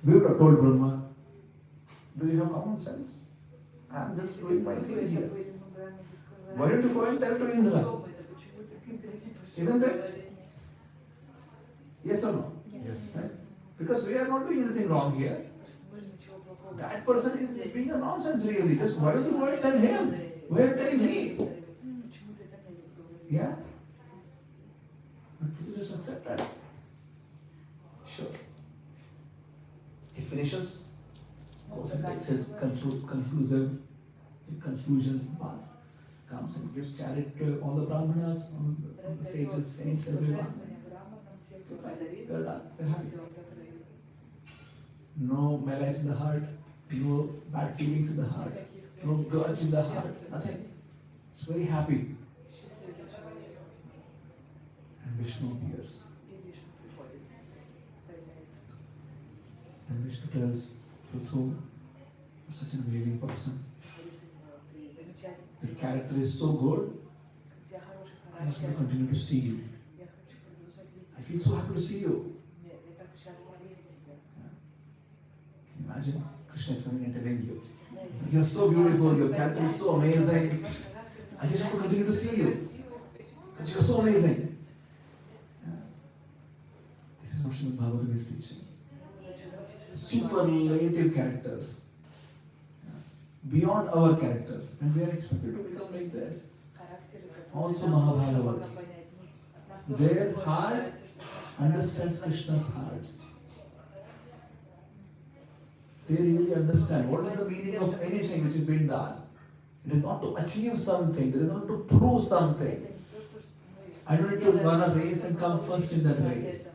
Speaker 1: we would have told Brahma, do you have common sense? I am just doing my thing here. Why don't you go and tell to Indra? Isn't it? Yes or no?
Speaker 4: Yes.
Speaker 1: Right? Because we are not doing anything wrong here. That person is being a nonsense really. Just why don't you go and tell him? Why are you telling me? Yeah? But people just accept that. Sure. He finishes, goes and takes his conclusion part, comes and gives charity to all the brahmanas, all the sages, saints, everyone. We're done. We're happy.
Speaker 4: Все, закрыли.
Speaker 1: No malice in the heart, no bad feelings in the heart, no grudge in the heart, nothing. It's very happy.
Speaker 4: Счастливый человек.
Speaker 1: And Vishnu appears.
Speaker 4: И Вишну приходит, появляется.
Speaker 1: And Vishnu tells, Prithu, you're such an amazing person.
Speaker 4: Говорит ему, ты замечательный.
Speaker 1: Your character is so good,
Speaker 4: У тебя хороший
Speaker 1: I just want to
Speaker 4: характер.
Speaker 1: continue to see you.
Speaker 4: Я хочу продолжать видеть.
Speaker 1: I feel so happy to see you.
Speaker 4: Я так счастлива видеть тебя.
Speaker 1: Can you imagine Krishna is coming and telling you, you're so beautiful, your character is so amazing. I just want to continue to see you because you're so amazing. Yeah. This is what Srimad Bhagavatam is teaching. Superlative characters. Yeah. Beyond our characters. And we are expected to become like this. Also Mahabhagavats. Their heart understands Krishna's heart. They really understand what is the meaning of anything which is being done. It is not to achieve something, it is not to prove something. I don't need to run a race and come first in that race.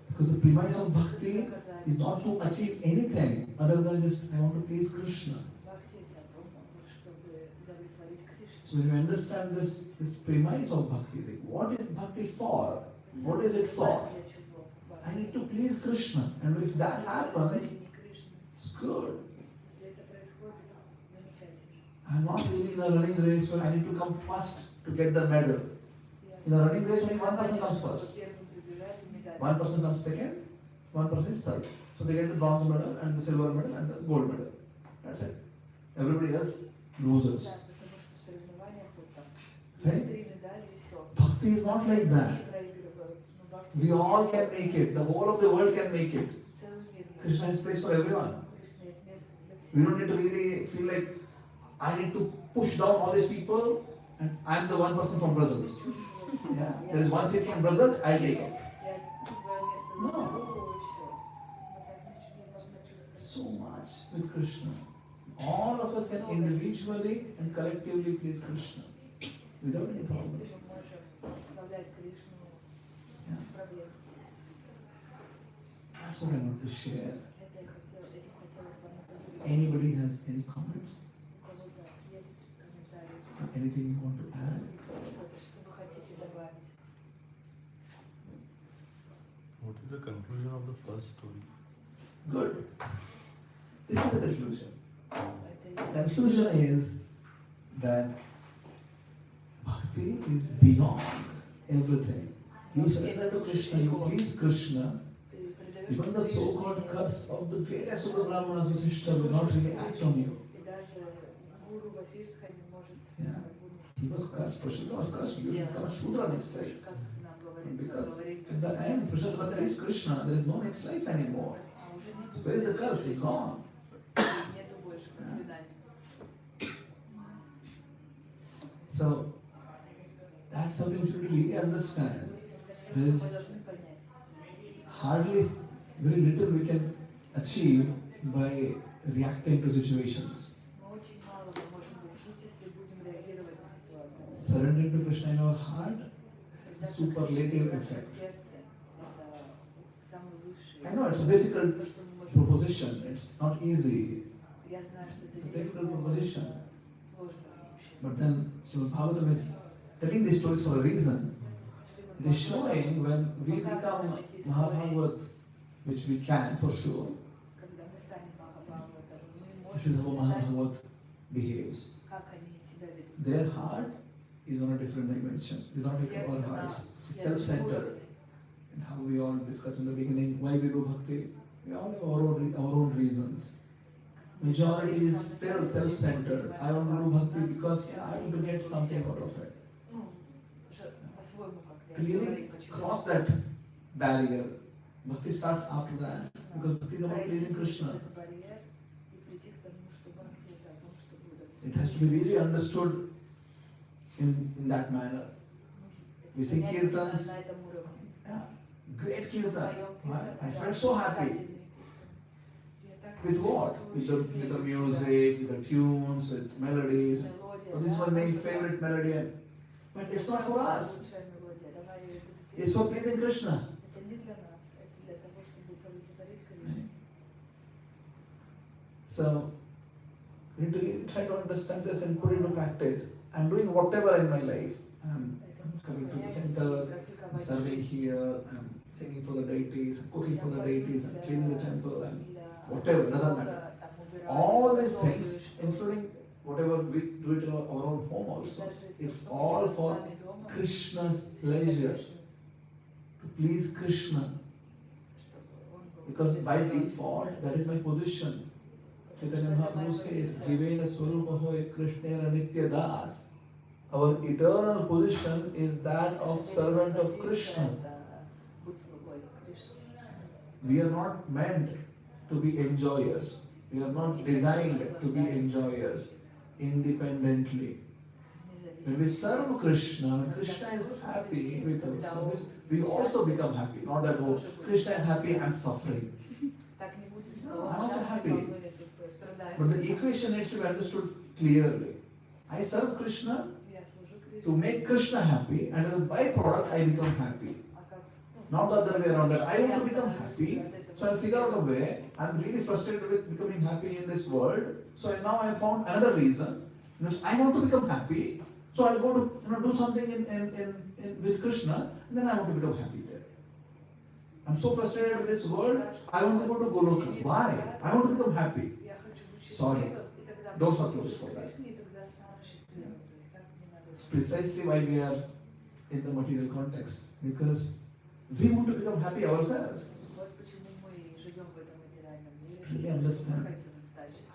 Speaker 1: Because the premise of bhakti is not to achieve anything other than just I want to please Krishna. So when you understand this premise of bhakti, like, what is bhakti for? What is it for? I need to please Krishna. And if that happens, it's good. I'm not really in a running race where I need to come first to get the medal. In a running race, only one person comes first. One person comes second, one person is third. So they get the bronze medal and the silver medal and the gold medal. That's it. Everybody else loses. Right? Bhakti is not like that. We all can make it. The whole of the world can make it. Krishna has place for everyone. We don't need to really feel like I need to push down all these people and I'm the one person from Brussels. Yeah. There is one seat from Brussels, I'll take it. No. So much with Krishna. All of us can individually and collectively please Krishna without any problem. Yeah. That's what I want to share. Anybody has any comments? Anything you want to add?
Speaker 7: What is the conclusion of the first story?
Speaker 1: Good. This is the conclusion. The conclusion is that bhakti is beyond everything. You surrender to Krishna, you please Krishna. Even the so-called curse of the greatest of the Brahmanas, Vasishtha, will not really act on you. Yeah. He was cursed, Prashadra was cursed, you will become a Shudra next life. Because at the end, Prashadra is Krishna, there is no next life anymore. So where is the curse? It's gone. Yeah. So, that's something we should really understand. There is hardly very little we can achieve by reacting to situations. Surrendering to Krishna in our heart has a superlative effect. I know it's a difficult proposition, it's not easy. It's a difficult proposition. But then Srimad Bhagavatam is telling these stories for a reason. It is showing when we become Mahabhagavat, which we can for sure, this is how Mahabhagavat behaves. Their heart is on a different dimension. It's not like our hearts. It's self-centered. And how we all discussed in the beginning, why we do bhakti. We all have our own reasons. Majority is still self-centered. I want to do bhakti because I want to get something out of it. To really cross that barrier, bhakti starts after that. Because bhakti is about pleasing Krishna. It has to be really understood in that manner. We sing kirtans. Yeah, great kirtan. I felt so happy. With what? With the music, with the tunes, with melodies. So this was my favorite melody. But it's not for us.
Speaker 4: Лучшая мелодия. Давай ее буду петь.
Speaker 1: It's for pleasing Krishna.
Speaker 4: Это не для нас, это для того, чтобы удовлетворить Кришну.
Speaker 1: So, we need to try to understand this and put it into practice. I'm doing whatever in my life. I'm coming to the center, I'm serving here, I'm singing for the deities, I'm cooking for the deities, I'm cleaning the temple, and whatever, doesn't matter. All these things, including whatever we do it in our own home also, it's all for Krishna's pleasure, to please Krishna. Because by default, that is my position. Chaitanya Mahaprabhu says, Jivena Swarupa Hoy Krishnera Nitya Das. Our eternal position is that of servant of Krishna. We are not meant to be enjoyers. We are not designed to be enjoyers independently. When we serve Krishna, when Krishna is happy with our service, we also become happy. Not that, oh, Krishna is happy, I'm suffering. No, I'm also happy. But the equation needs to be understood clearly. I serve Krishna to make Krishna happy, and as a byproduct, I become happy. Not the other way around, that I want to become happy, so I figure out a way. I'm really frustrated with becoming happy in this world, so now I found another reason. I want to become happy, so I'll go to do something with Krishna, and then I want to become happy there. I'm so frustrated with this world, I want to go to Goloka. Why? I want to become happy. Sorry, doors are closed for that. It's precisely why we are in the material context, because we want to become happy ourselves. Really understand,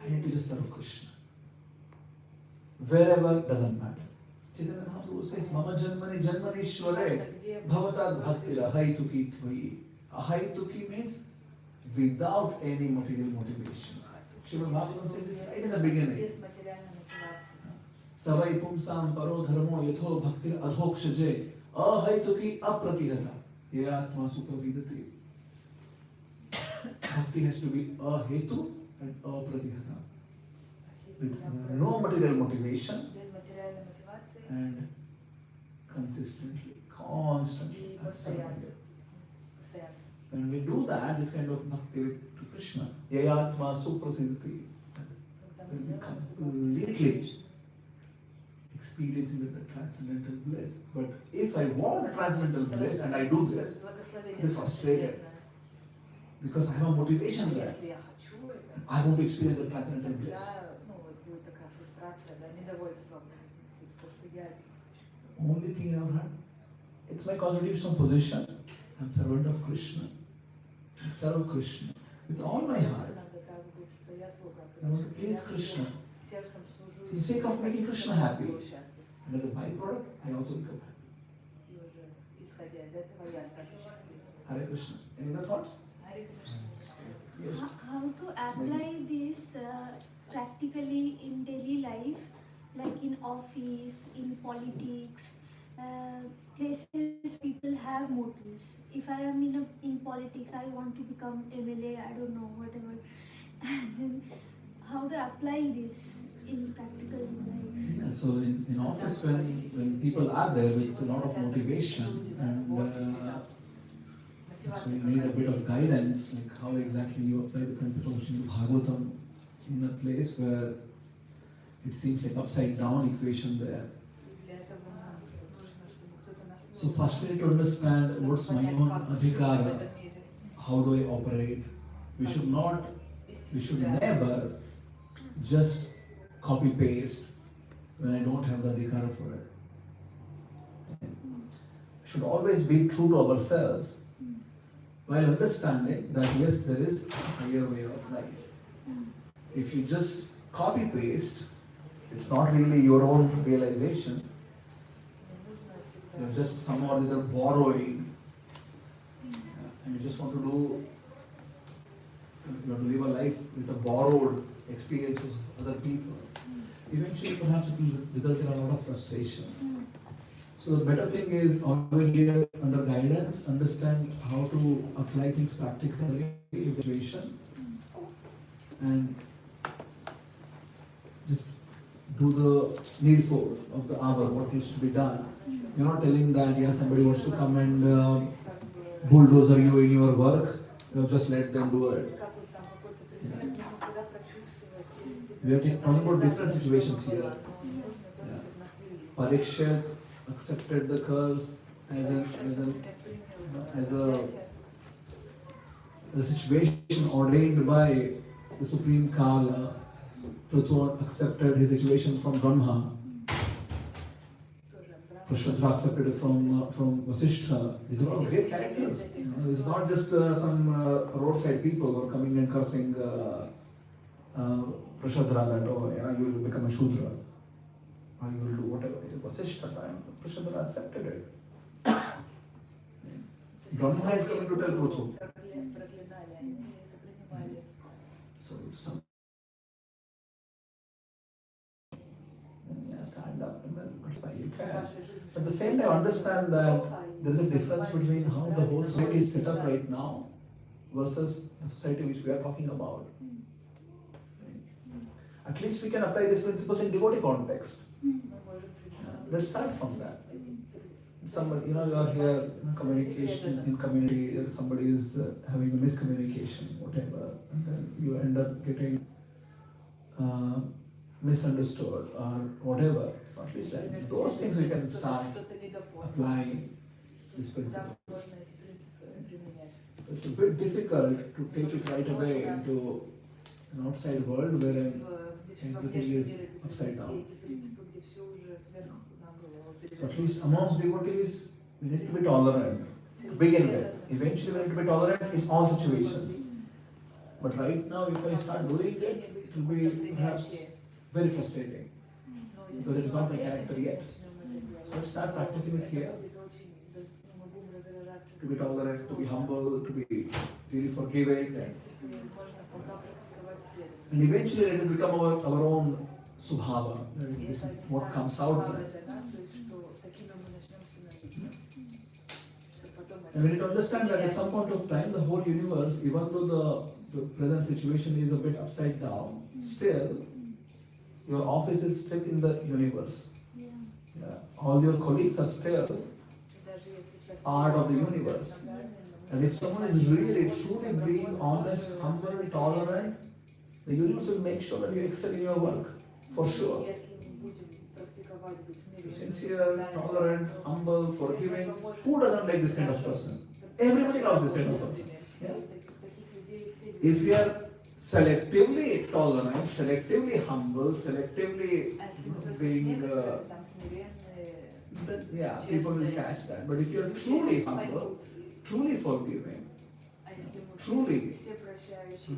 Speaker 1: I need to just serve Krishna. Wherever, doesn't matter. Chaitanya Mahaprabhu says, Mama Janmani Janmanishware Bhavatad Bhaktira Haituki Tvayi. Ahaituki means without any material motivation. Srimad Bhagavatam says this right in the beginning. Savai pumsam paro dharmo yatho bhaktir adhokshaje ahaituki apratihata ye atma suprasidati. Bhakti has to be ahetu and apratihata. With no material motivation and consistently, constantly. When we do that, this kind of bhakti to Krishna, yayatma suprasidati, will be completely experiencing the transcendental bliss. But if I want the transcendental bliss and I do this, I'll be frustrated. Because I have a motivation there. I want to experience the transcendental bliss. Only thing in our heart, it's my constitutional position. I'm servant of Krishna. I serve Krishna with all my heart. I want to please Krishna. For the sake of making Krishna happy. And as a byproduct, I also become happy. Hare Krishna. Any other thoughts? Yes.
Speaker 2: How to apply this practically in daily life, like in office, in politics, places people have motives. If I am in politics, I want to become MLA, I don't know, whatever. And then how to apply this in practical life?
Speaker 1: Yeah, so in office, when people are there with a lot of motivation and so you need a bit of guidance, like how exactly you apply the principles of Srimad Bhagavatam in a place where it seems like upside down equation there. So first we need to understand what's my own adhikara, how do I operate. We should never just copy paste when I don't have the adhikara for it. We should always be true to ourselves while understanding that yes, there is a higher way of life. If you just copy paste, it's not really your own realization. You're just somehow either borrowing, and you just want to live a life with a borrowed experiences of other people. Eventually, perhaps it will result in a lot of frustration. So the better thing is always be under guidance, understand how to apply things practically in the situation, and just do the needful of the hour, what needs to be done. You're not telling that, yeah, somebody wants to come and bulldozer you in your work, just let them do it. We are talking about different situations here. Parikshit accepted the curse as a situation ordained by the Supreme Kala. Prithu accepted his situation from Brahma. Krishna accepted it from Vasishtha. These are all great characters. It's not just some roadside people who are coming and cursing Prashadra that, oh, yeah, you will become a Shudra. Or you will do whatever. Vasishtha time, Prashadra accepted it. Brahma is coming to tell Prithu. So if some stand up and then you can. At the same time, understand that there is a difference between how the whole society is set up right now versus the society which we are talking about. At least we can apply these principles in devotee context. Let's start from that. Somebody, you are here in communication in community, somebody is having a miscommunication, whatever, and then you end up getting misunderstood or whatever. So at least like those things we can start applying this principle. It's a bit difficult to take it right away into an outside world where everything is upside down. So at least amongst devotees, we need to be tolerant to begin with. Eventually we need to be tolerant in all situations. But right now, if I start doing it, it will be perhaps very frustrating because it is not my character yet. So let's start practicing it here. To be tolerant, to be humble, to be really forgiving. And eventually let it become our own subhava. This is what comes out. And we need to understand that at some point of time, the whole universe, even though the present situation is a bit upside down, still, your office is still in the universe. Yeah. All your colleagues are still part of the universe. And if someone is really, truly being honest, humble, tolerant, the universe will make sure that you excel in your work, for sure. Sincere, tolerant, humble, forgiving. Who doesn't like this kind of person? Everybody loves this kind of person. Yeah? If we are selectively tolerant, selectively humble, selectively being, then yeah, people will catch that. But if you are truly humble, truly forgiving, truly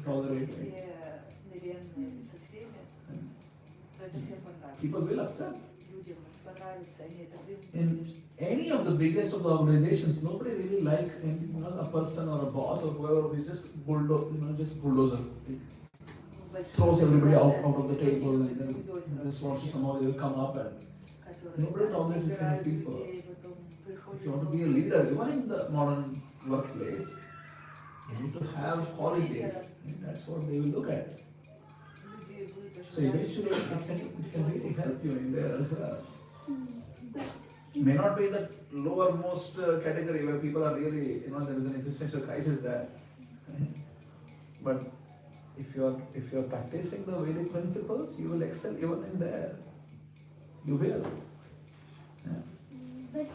Speaker 1: tolerating, people will accept. In any of the biggest of the organizations, nobody really like a person or a boss or whoever who is just bulldozer. It throws everybody out of the table and then just wants to somehow they will come up and nobody tolerates this kind of people. If you want to be a leader, even in the modern workplace, you need to have qualities. That's what they will look at. So eventually it can really help you in there as well. It may not be the lowermost category where people are really, there is an existential crisis there. But if you are practicing the Vedic principles, you will excel even in there. You will. Yeah.
Speaker 2: But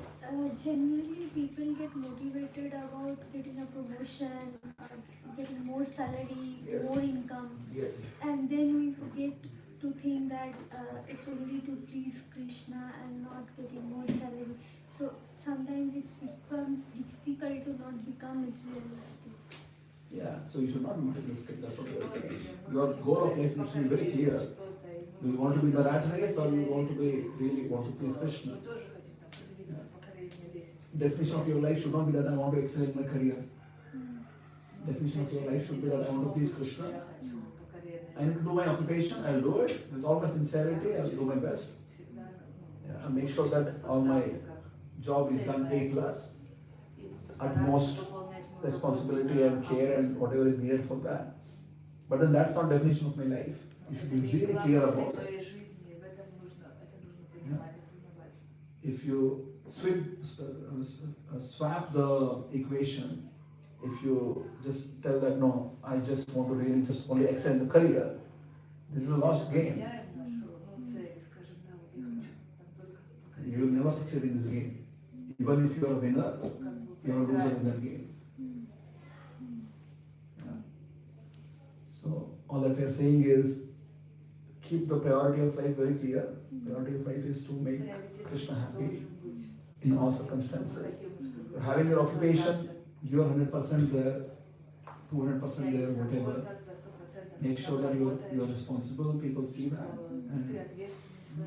Speaker 2: generally people get motivated about getting a promotion, getting more salary,
Speaker 1: Yes.
Speaker 2: more income.
Speaker 1: Yes.
Speaker 2: And then we forget to think that it's only to please Krishna and not getting more salary. So sometimes it becomes difficult to not become materialistic.
Speaker 1: Yeah, so you should not be materialistic, that's what you are saying. Your goal of life needs to be very clear. Do you want to be the rat race or do you want to please Krishna? Yeah. Definition of your life should not be that I want to excel in my career. Definition of your life should be that I want to please Krishna. I need to do my occupation, I'll do it with all my sincerity, I'll do my best. Yeah, and make sure that all my job is done A+, utmost responsibility and care and whatever is needed for that. But then that's not definition of my life. You should be really clear about it. If you swap the equation, if you just tell that no, I just want to really just only excel in the career, this is a lost game. You will never succeed in this game. Even if you are a winner, you are a loser in that game. Yeah. So all that we are saying is keep the priority of life very clear. Priority of life is to make Krishna happy in all circumstances. You're having your occupation, you are 100% there, 200% there, whatever. Make sure that you are responsible, people see that. And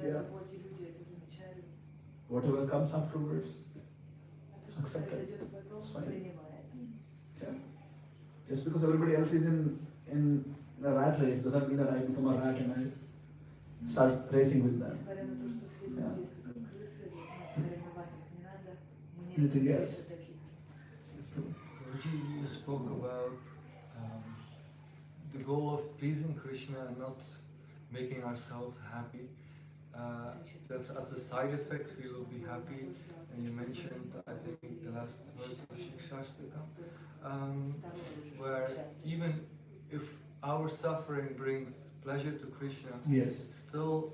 Speaker 1: yeah, whatever comes afterwards, accept it. It's fine. Okay? Just because everybody else is in a rat race doesn't mean that I become a rat and I start racing with them. Yeah. Anything else? It's true.
Speaker 8: Guruji, you spoke about the goal of pleasing Krishna and not making ourselves happy. That as a side effect we will be happy. And you mentioned, I think, the last verse of Shikshastakam, where even if our suffering brings pleasure to Krishna,
Speaker 1: Yes.
Speaker 8: still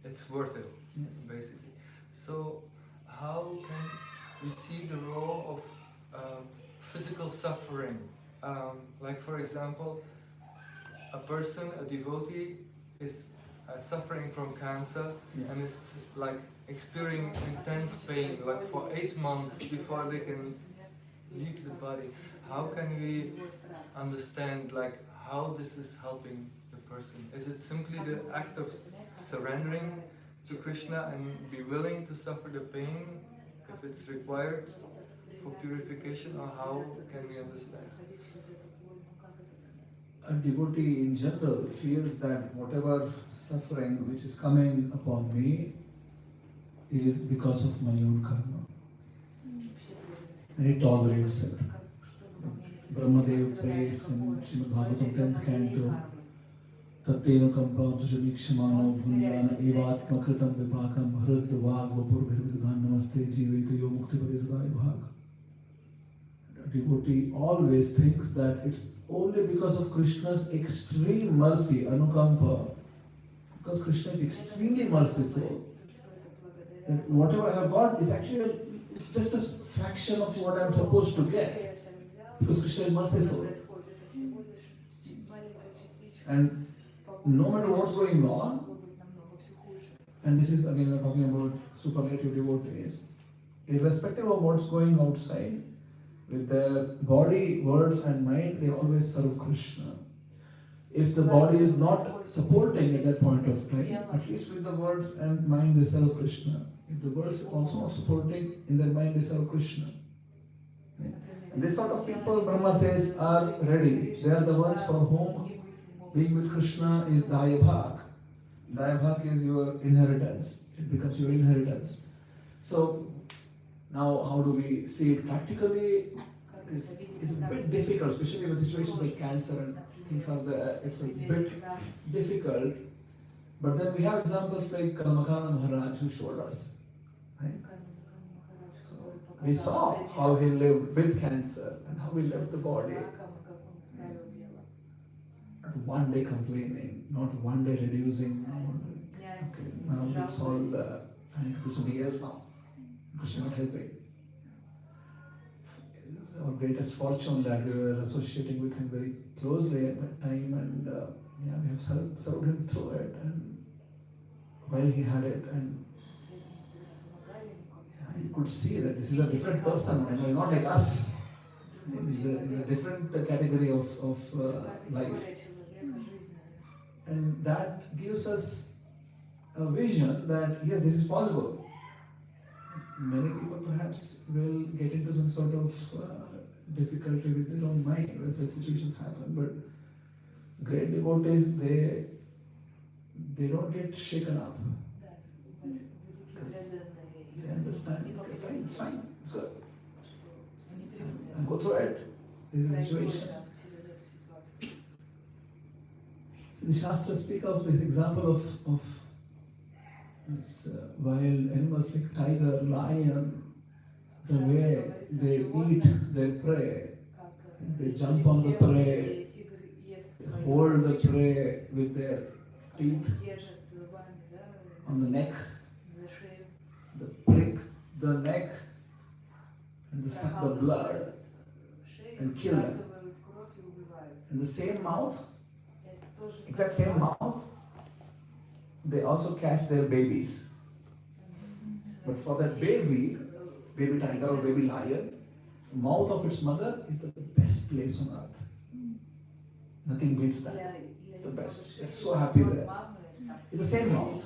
Speaker 8: it's worth it,
Speaker 1: Yes.
Speaker 8: basically. So how can we see the role of physical suffering? Like for example, a person, a devotee, is suffering from cancer and is like experiencing intense pain, like for 8 months before they can leave the body. How can we understand like how this is helping the person? Is it simply the act of surrendering to Krishna and be willing to suffer the pain if it's required for purification, or how can we understand?
Speaker 1: A devotee in general feels that whatever suffering which is coming upon me is because of my own karma. And he tolerates it. Brahmadev prays in Srimad Bhagavatam 10th canto, Tatteno kampam sushadikshmano bhunyana evatma kritam vipakam hrid vag vapur bhirvidhan namaste jivita yo mukti padesudaya bhag. A devotee always thinks that it's only because of Krishna's extreme mercy, anukampa, because Krishna is extremely merciful, that whatever I have got is actually, it's just a fraction of what I'm supposed to get, because Krishna is merciful. And no matter what's going on, and this is again we're talking about superlative devotees, irrespective of what's going outside, with their body, words and mind, they always serve Krishna. If the body is not supporting at that point of time, at least with the words and mind they serve Krishna. If the words are also not supporting, in their mind they serve Krishna. And this sort of people, Brahma says, are ready. They are the ones for whom being with Krishna is Dayabhak. Dayabhak is your inheritance. It becomes your inheritance. So, now, how do we see it practically? It's a bit difficult, especially in situations like cancer and things are there. It's a bit difficult. But then we have examples like Kalmakana Maharaj who showed us. Right? So we saw how he lived with cancer and how he left the body. Not one day complaining, not one day reducing. Okay, now it's all, I need to do something else now. Krishna not helping. Our greatest fortune that we were associating with him very closely at that time, and we have served him through it, and while he had it, and you could see that this is a different person, and he's not like us. He's a different category of life, and that gives us a vision that yes, this is possible. Many people perhaps will get into some sort of difficulty with their own mind when such situations happen, but great devotees, they don't get shaken up because they understand, okay, fine, it's fine, it's good, and go through it. This is the situation. So the Shastras speak of this example of It's, wild animals like tiger, lion, the way they eat their prey, they jump on the prey, they hold the prey with their teeth on the neck, they prick the neck and they suck the blood and kill them. In the same mouth, exact same mouth, they also catch their babies. But for that baby tiger or baby lion, the mouth of its mother is the best place on earth. Nothing beats that. It's the best. They're so happy there. It's the same mouth.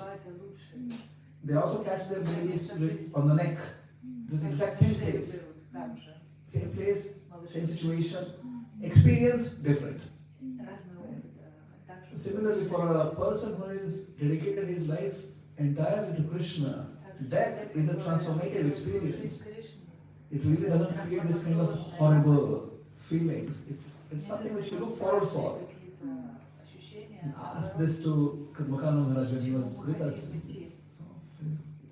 Speaker 1: They also catch their babies on the neck. This exact same place. Same place, same situation. Experience different. Similarly, for a person who has dedicated his life entirely to Krishna, death is a transformative experience. It really doesn't create this kind of horrible feelings. It's something which you look forward for. I asked this to Kadmakanu Maharaj when he was with us.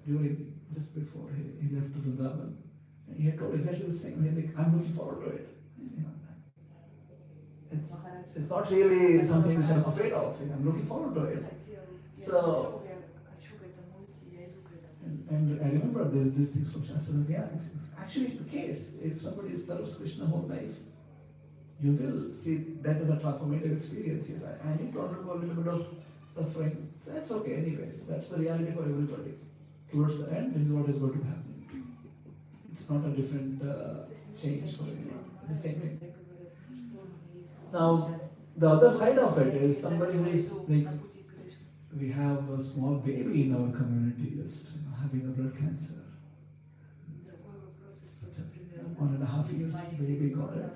Speaker 1: During, just before he left to Vrindavan. And he had told exactly the same. He was like, I'm looking forward to it. It's not really something which I'm afraid of. I'm looking forward to it. So, and I remember there's these things from Shastra. Yeah, it's actually the case. If somebody serves Krishna whole life, you will see death as a transformative experience. Yes, I need to undergo a little bit of suffering. So that's okay anyways. That's the reality for everybody. Towards the end, this is what is going to be happening. It's not a different change for anyone. It's the same thing. Now, the other side of it is somebody who is like, we have a small baby in our community just having a blood cancer. 1.5 years baby got it.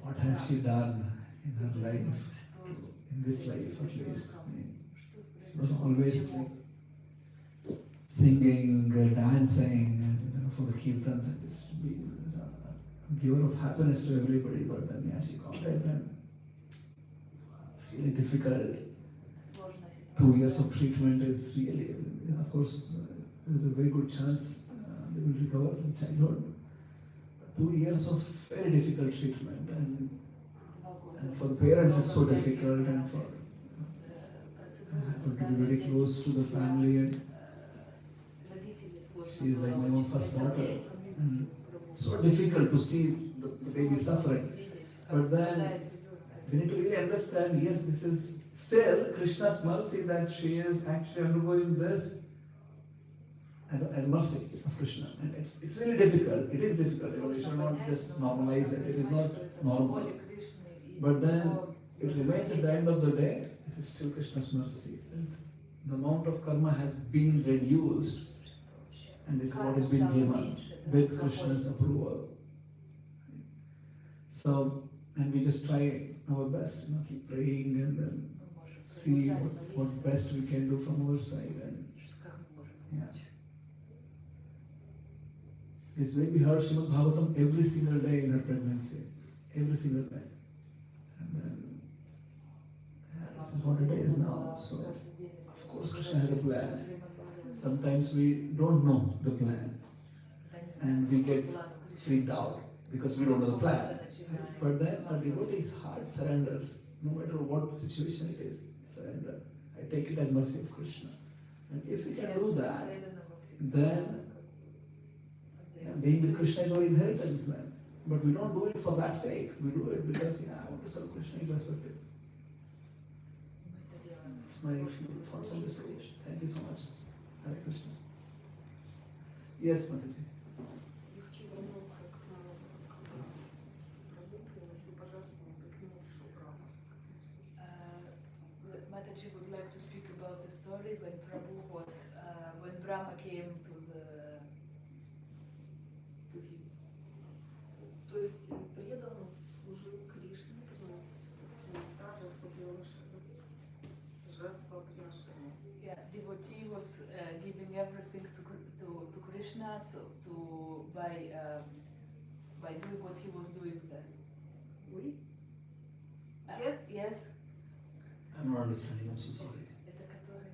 Speaker 1: What has she done in her life? In this life at least. She was always like singing, dancing, and for the kirtans and just being a giver of happiness to everybody. But then yeah, she got it and it's really difficult. 2 years of treatment is really, of course, there's a very good chance they will recover in childhood. 2 years of very difficult treatment, and for the parents it's so difficult, and for I happen to be very close to the family, and she is like my own first daughter, and it's so difficult to see the baby suffering. But then we need to really understand, yes, this is still Krishna's mercy that she is actually undergoing this as mercy of Krishna. And it's really difficult. It is difficult. We should not just normalize it. It is not normal. But then it remains at the end of the day, this is still Krishna's mercy. And the amount of karma has been reduced, and this is what is being given with Krishna's approval. So, and we just try our best, keep praying and then see what best we can do from our side. And yeah. This baby heard Srimad Bhagavatam every single day in her pregnancy. Every single day. And then, this is what it is now. So, of course, Krishna has a plan. Sometimes we don't know the plan. And we get freaked out because we don't know the plan. But then a devotee's heart surrenders, no matter what situation it is, surrender. I take it as mercy of Krishna. And if we can do that, then being with Krishna is our inheritance then. But we don't do it for that sake. We do it because, I want to serve Krishna irrespective. It's my few thoughts on this page. Thank you so much. Hare Krishna. Yes, Mataji.
Speaker 4: Mataji would like to speak about the story when Prabhu was, when Brahma came to him.
Speaker 9: То есть преданно служил Кришне, то есть жертва приношения.
Speaker 4: Yeah, devotee was giving everything to Krishna, so by doing what he was doing there.
Speaker 9: Oui.
Speaker 4: Yes. Yes.
Speaker 1: I'm not understanding, I'm so sorry.
Speaker 4: Это который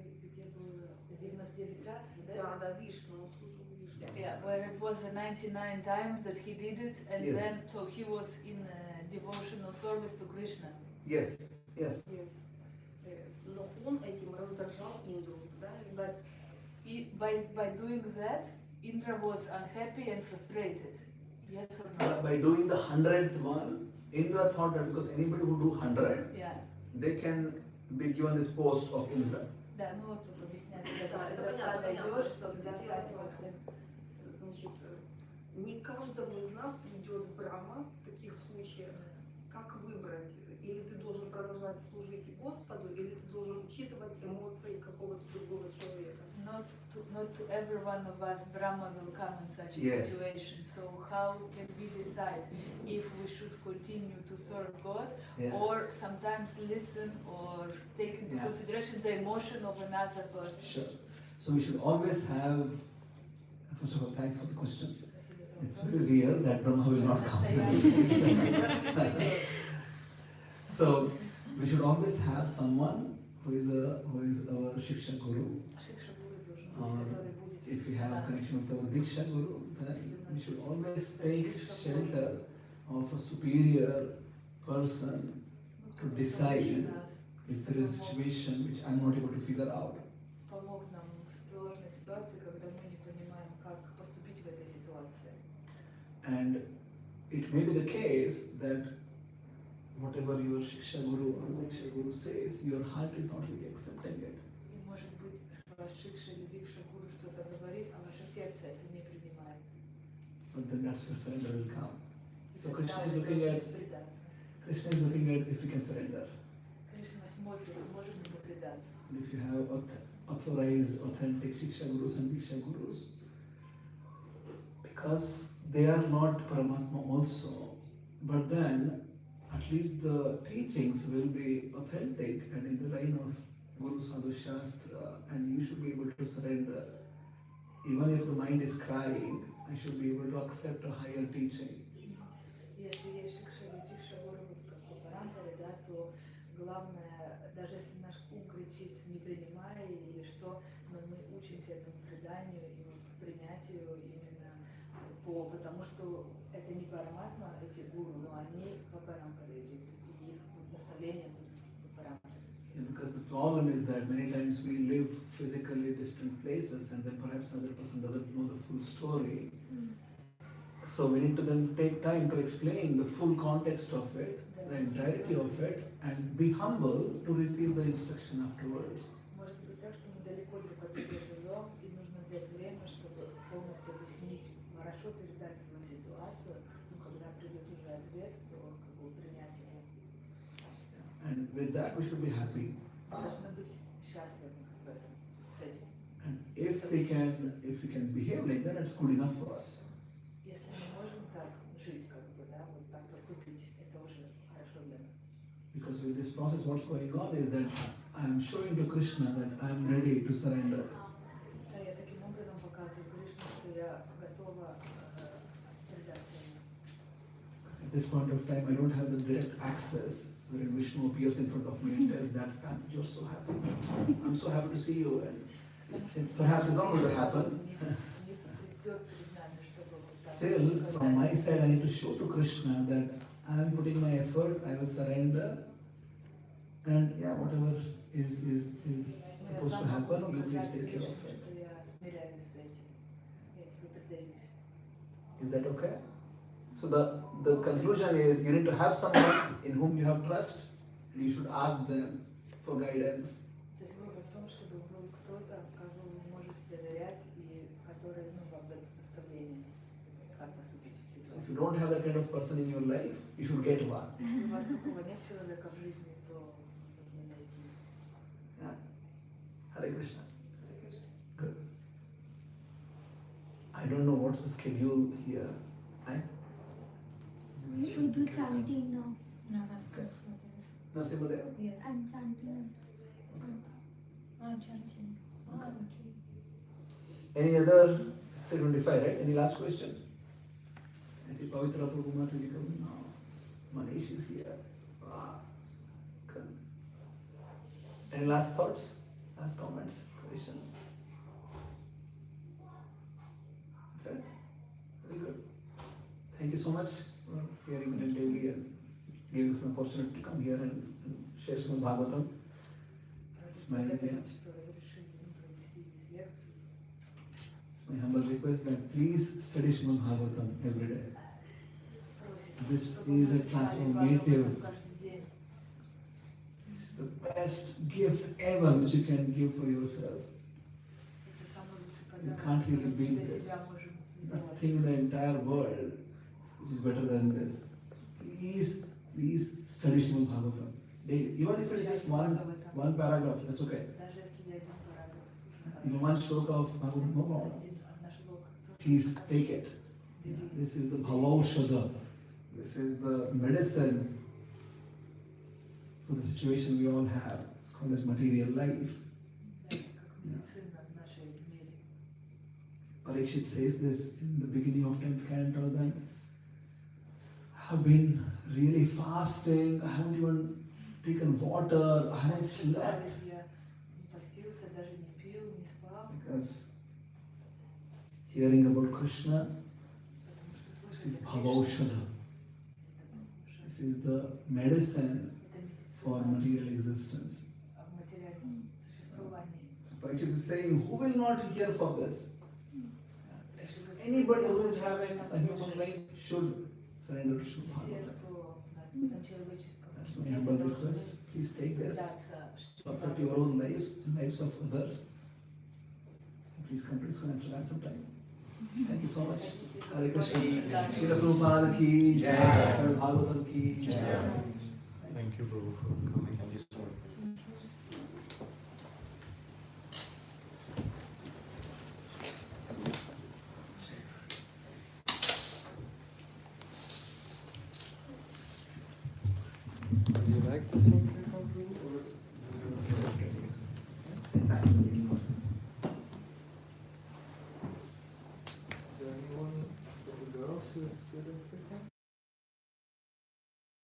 Speaker 4: 99 раз,
Speaker 9: Да, да, Вишну, он служил Вишну.
Speaker 4: Yeah, where it was the 99 times that he did it, and
Speaker 1: Yes.
Speaker 4: then so he was in devotional service to Krishna.
Speaker 1: Yes, yes.
Speaker 9: Yes. Но он этим раздражал Индру, да?
Speaker 4: But by doing that, Indra was unhappy and frustrated. Yes or no?
Speaker 1: By doing the 100th one, Indra thought that because anybody who do 100,
Speaker 4: Yeah.
Speaker 1: they can be given this post of Indra.
Speaker 4: Да, ну вот тут объясняется,
Speaker 9: Да,
Speaker 4: когда
Speaker 9: это
Speaker 4: ты
Speaker 9: понятно, понятно.
Speaker 4: идешь, то для остального
Speaker 9: Значит, не каждому из нас придет Брахма в таких случаях. Как выбрать? Или ты должен продолжать служить Господу, или ты должен учитывать эмоции какого-то другого человека.
Speaker 4: Not to every one of us Brahma will come in such a
Speaker 1: Yes.
Speaker 4: situation. So how can we decide if we should continue to serve God
Speaker 1: Yeah.
Speaker 4: or sometimes listen or take into
Speaker 1: Yeah.
Speaker 4: consideration the emotion of another person?
Speaker 1: Sure. So we should always have, first of all, thanks for the question. It's very rare that Brahma will not come. So we should always have someone who is our Shiksha Guru. If we have connection with our Diksha Guru, then we should always take shelter of a superior person to decide if there is a situation which I'm not able to figure out.
Speaker 4: Помог нам в сложной ситуации, когда мы не понимаем, как поступить в этой ситуации.
Speaker 1: And it may be the case that whatever your Shiksha Guru or Diksha Guru says, your heart is not really accepting it.
Speaker 4: И может быть, ваш Шикша или Дикша Гуру что-то говорит, а ваше сердце это не принимает.
Speaker 1: But then that's where surrender will come.
Speaker 4: И
Speaker 1: So
Speaker 4: тогда
Speaker 1: Krishna is
Speaker 4: вы
Speaker 1: looking
Speaker 4: должны
Speaker 1: at
Speaker 4: предаться.
Speaker 1: if we can surrender.
Speaker 4: Кришна смотрит, сможем ли мы предаться.
Speaker 1: And if you have authorized, authentic Shiksha Gurus and Diksha Gurus, because they are not Paramatma also, but then at least the teachings will be authentic and in the line of Guru Sadhu Shastra, and you should be able to surrender. Even if the mind is crying, I should be able to accept a higher teaching.
Speaker 4: Если есть Шикша или Дикша Гуру, вот как по Парампаре, да, то главное, даже если наш ум кричит, не принимая или что, но мы учимся этому преданию и вот принятию именно потому что это не Параматма, эти гуру, но они по Парампаре идут, и их наставления будут по Парампаре.
Speaker 1: Yeah, because the problem is that many times we live physically distant places and then perhaps another person doesn't know the full story. So we need to then take time to explain the full context of it, the entirety of it, and be humble to receive the instruction afterwards.
Speaker 4: Может быть так, что мы далеко друг от друга живем, и нужно взять время, чтобы полностью объяснить, хорошо передать свою ситуацию, но когда придет уже ответ, то как бы принять его.
Speaker 1: And with that we should be happy.
Speaker 4: Должны быть счастливы в этом, с этим.
Speaker 1: And if we can behave like that, it's good enough for us.
Speaker 4: Если мы можем так жить, как бы, да, вот так поступить, это уже хорошо для нас.
Speaker 1: Because with this process what's going on is that I am showing to Krishna that I am ready to surrender.
Speaker 4: Да, я таким образом показываю Кришне, что я готова предаться ему.
Speaker 1: At this point of time I don't have the direct access wherein Vishnu appears in front of me and says that you're so happy. I'm so happy to see you, and perhaps it's not going to happen. Still, from my side, I need to show to Krishna that I am putting my effort, I will surrender, and yeah, whatever is supposed to happen, you please take care of it. Is that okay? So the conclusion is you need to have someone in whom you have trust, and you should ask them for guidance.
Speaker 4: То есть выбор в том, чтобы был кто-то, кого вы можете доверять и который, вам даст наставление, как поступить в
Speaker 1: So if
Speaker 4: ситуации.
Speaker 1: you don't have that kind of person in your life, you should get one.
Speaker 4: Если у вас такого нет человека в жизни, то нужно найти.
Speaker 1: Yeah. Hare Krishna. Good. I don't know what's the schedule here.
Speaker 2: We do chanting now.
Speaker 1: Nasimha there?
Speaker 6: Yes.
Speaker 2: I'm chanting.
Speaker 6: Chanting. Okay.
Speaker 1: Any other? 25, right? Any last question? I see Pavitra Prabhu Mataji coming now. Manish is here. Ah. Good. Any last thoughts? Last comments? Questions? Thank you so much for hearing me daily and giving us an opportunity to come here and share some Bhagavatam. It's my, it's my humble request that please study Srimad Bhagavatam every day. This is a transformative, this is the best gift ever which you can give for yourself. You can't really beat this. Nothing in the entire world which is better than this. So please study Srimad Bhagavatam. Even if it's just one paragraph, that's okay. Even one stroke of Bhagavatam, no problem. Please take it. This is the bhavaushadha. This is the medicine for the situation we all have. It's called as material life. Parikshit says this in the beginning of 10th canto that I have been really fasting, I haven't even taken water, I haven't slept. Because hearing about Krishna, this is bhavaushadha. This is the medicine for material existence. So Parikshit is saying, who will not hear for this? Anybody who is having a human life should surrender to Bhagavatam. That's my humble request. Please take this to affect your own lives, the lives of others. Please come to this and spend some time. Thank you so much. Hare Krishna. Srila Prabhupada ki jai. Srimad Bhagavatam ki jai.
Speaker 7: Thank you, Prabhu, for coming.
Speaker 3: Thank you so much.
Speaker 8: Do you like the song?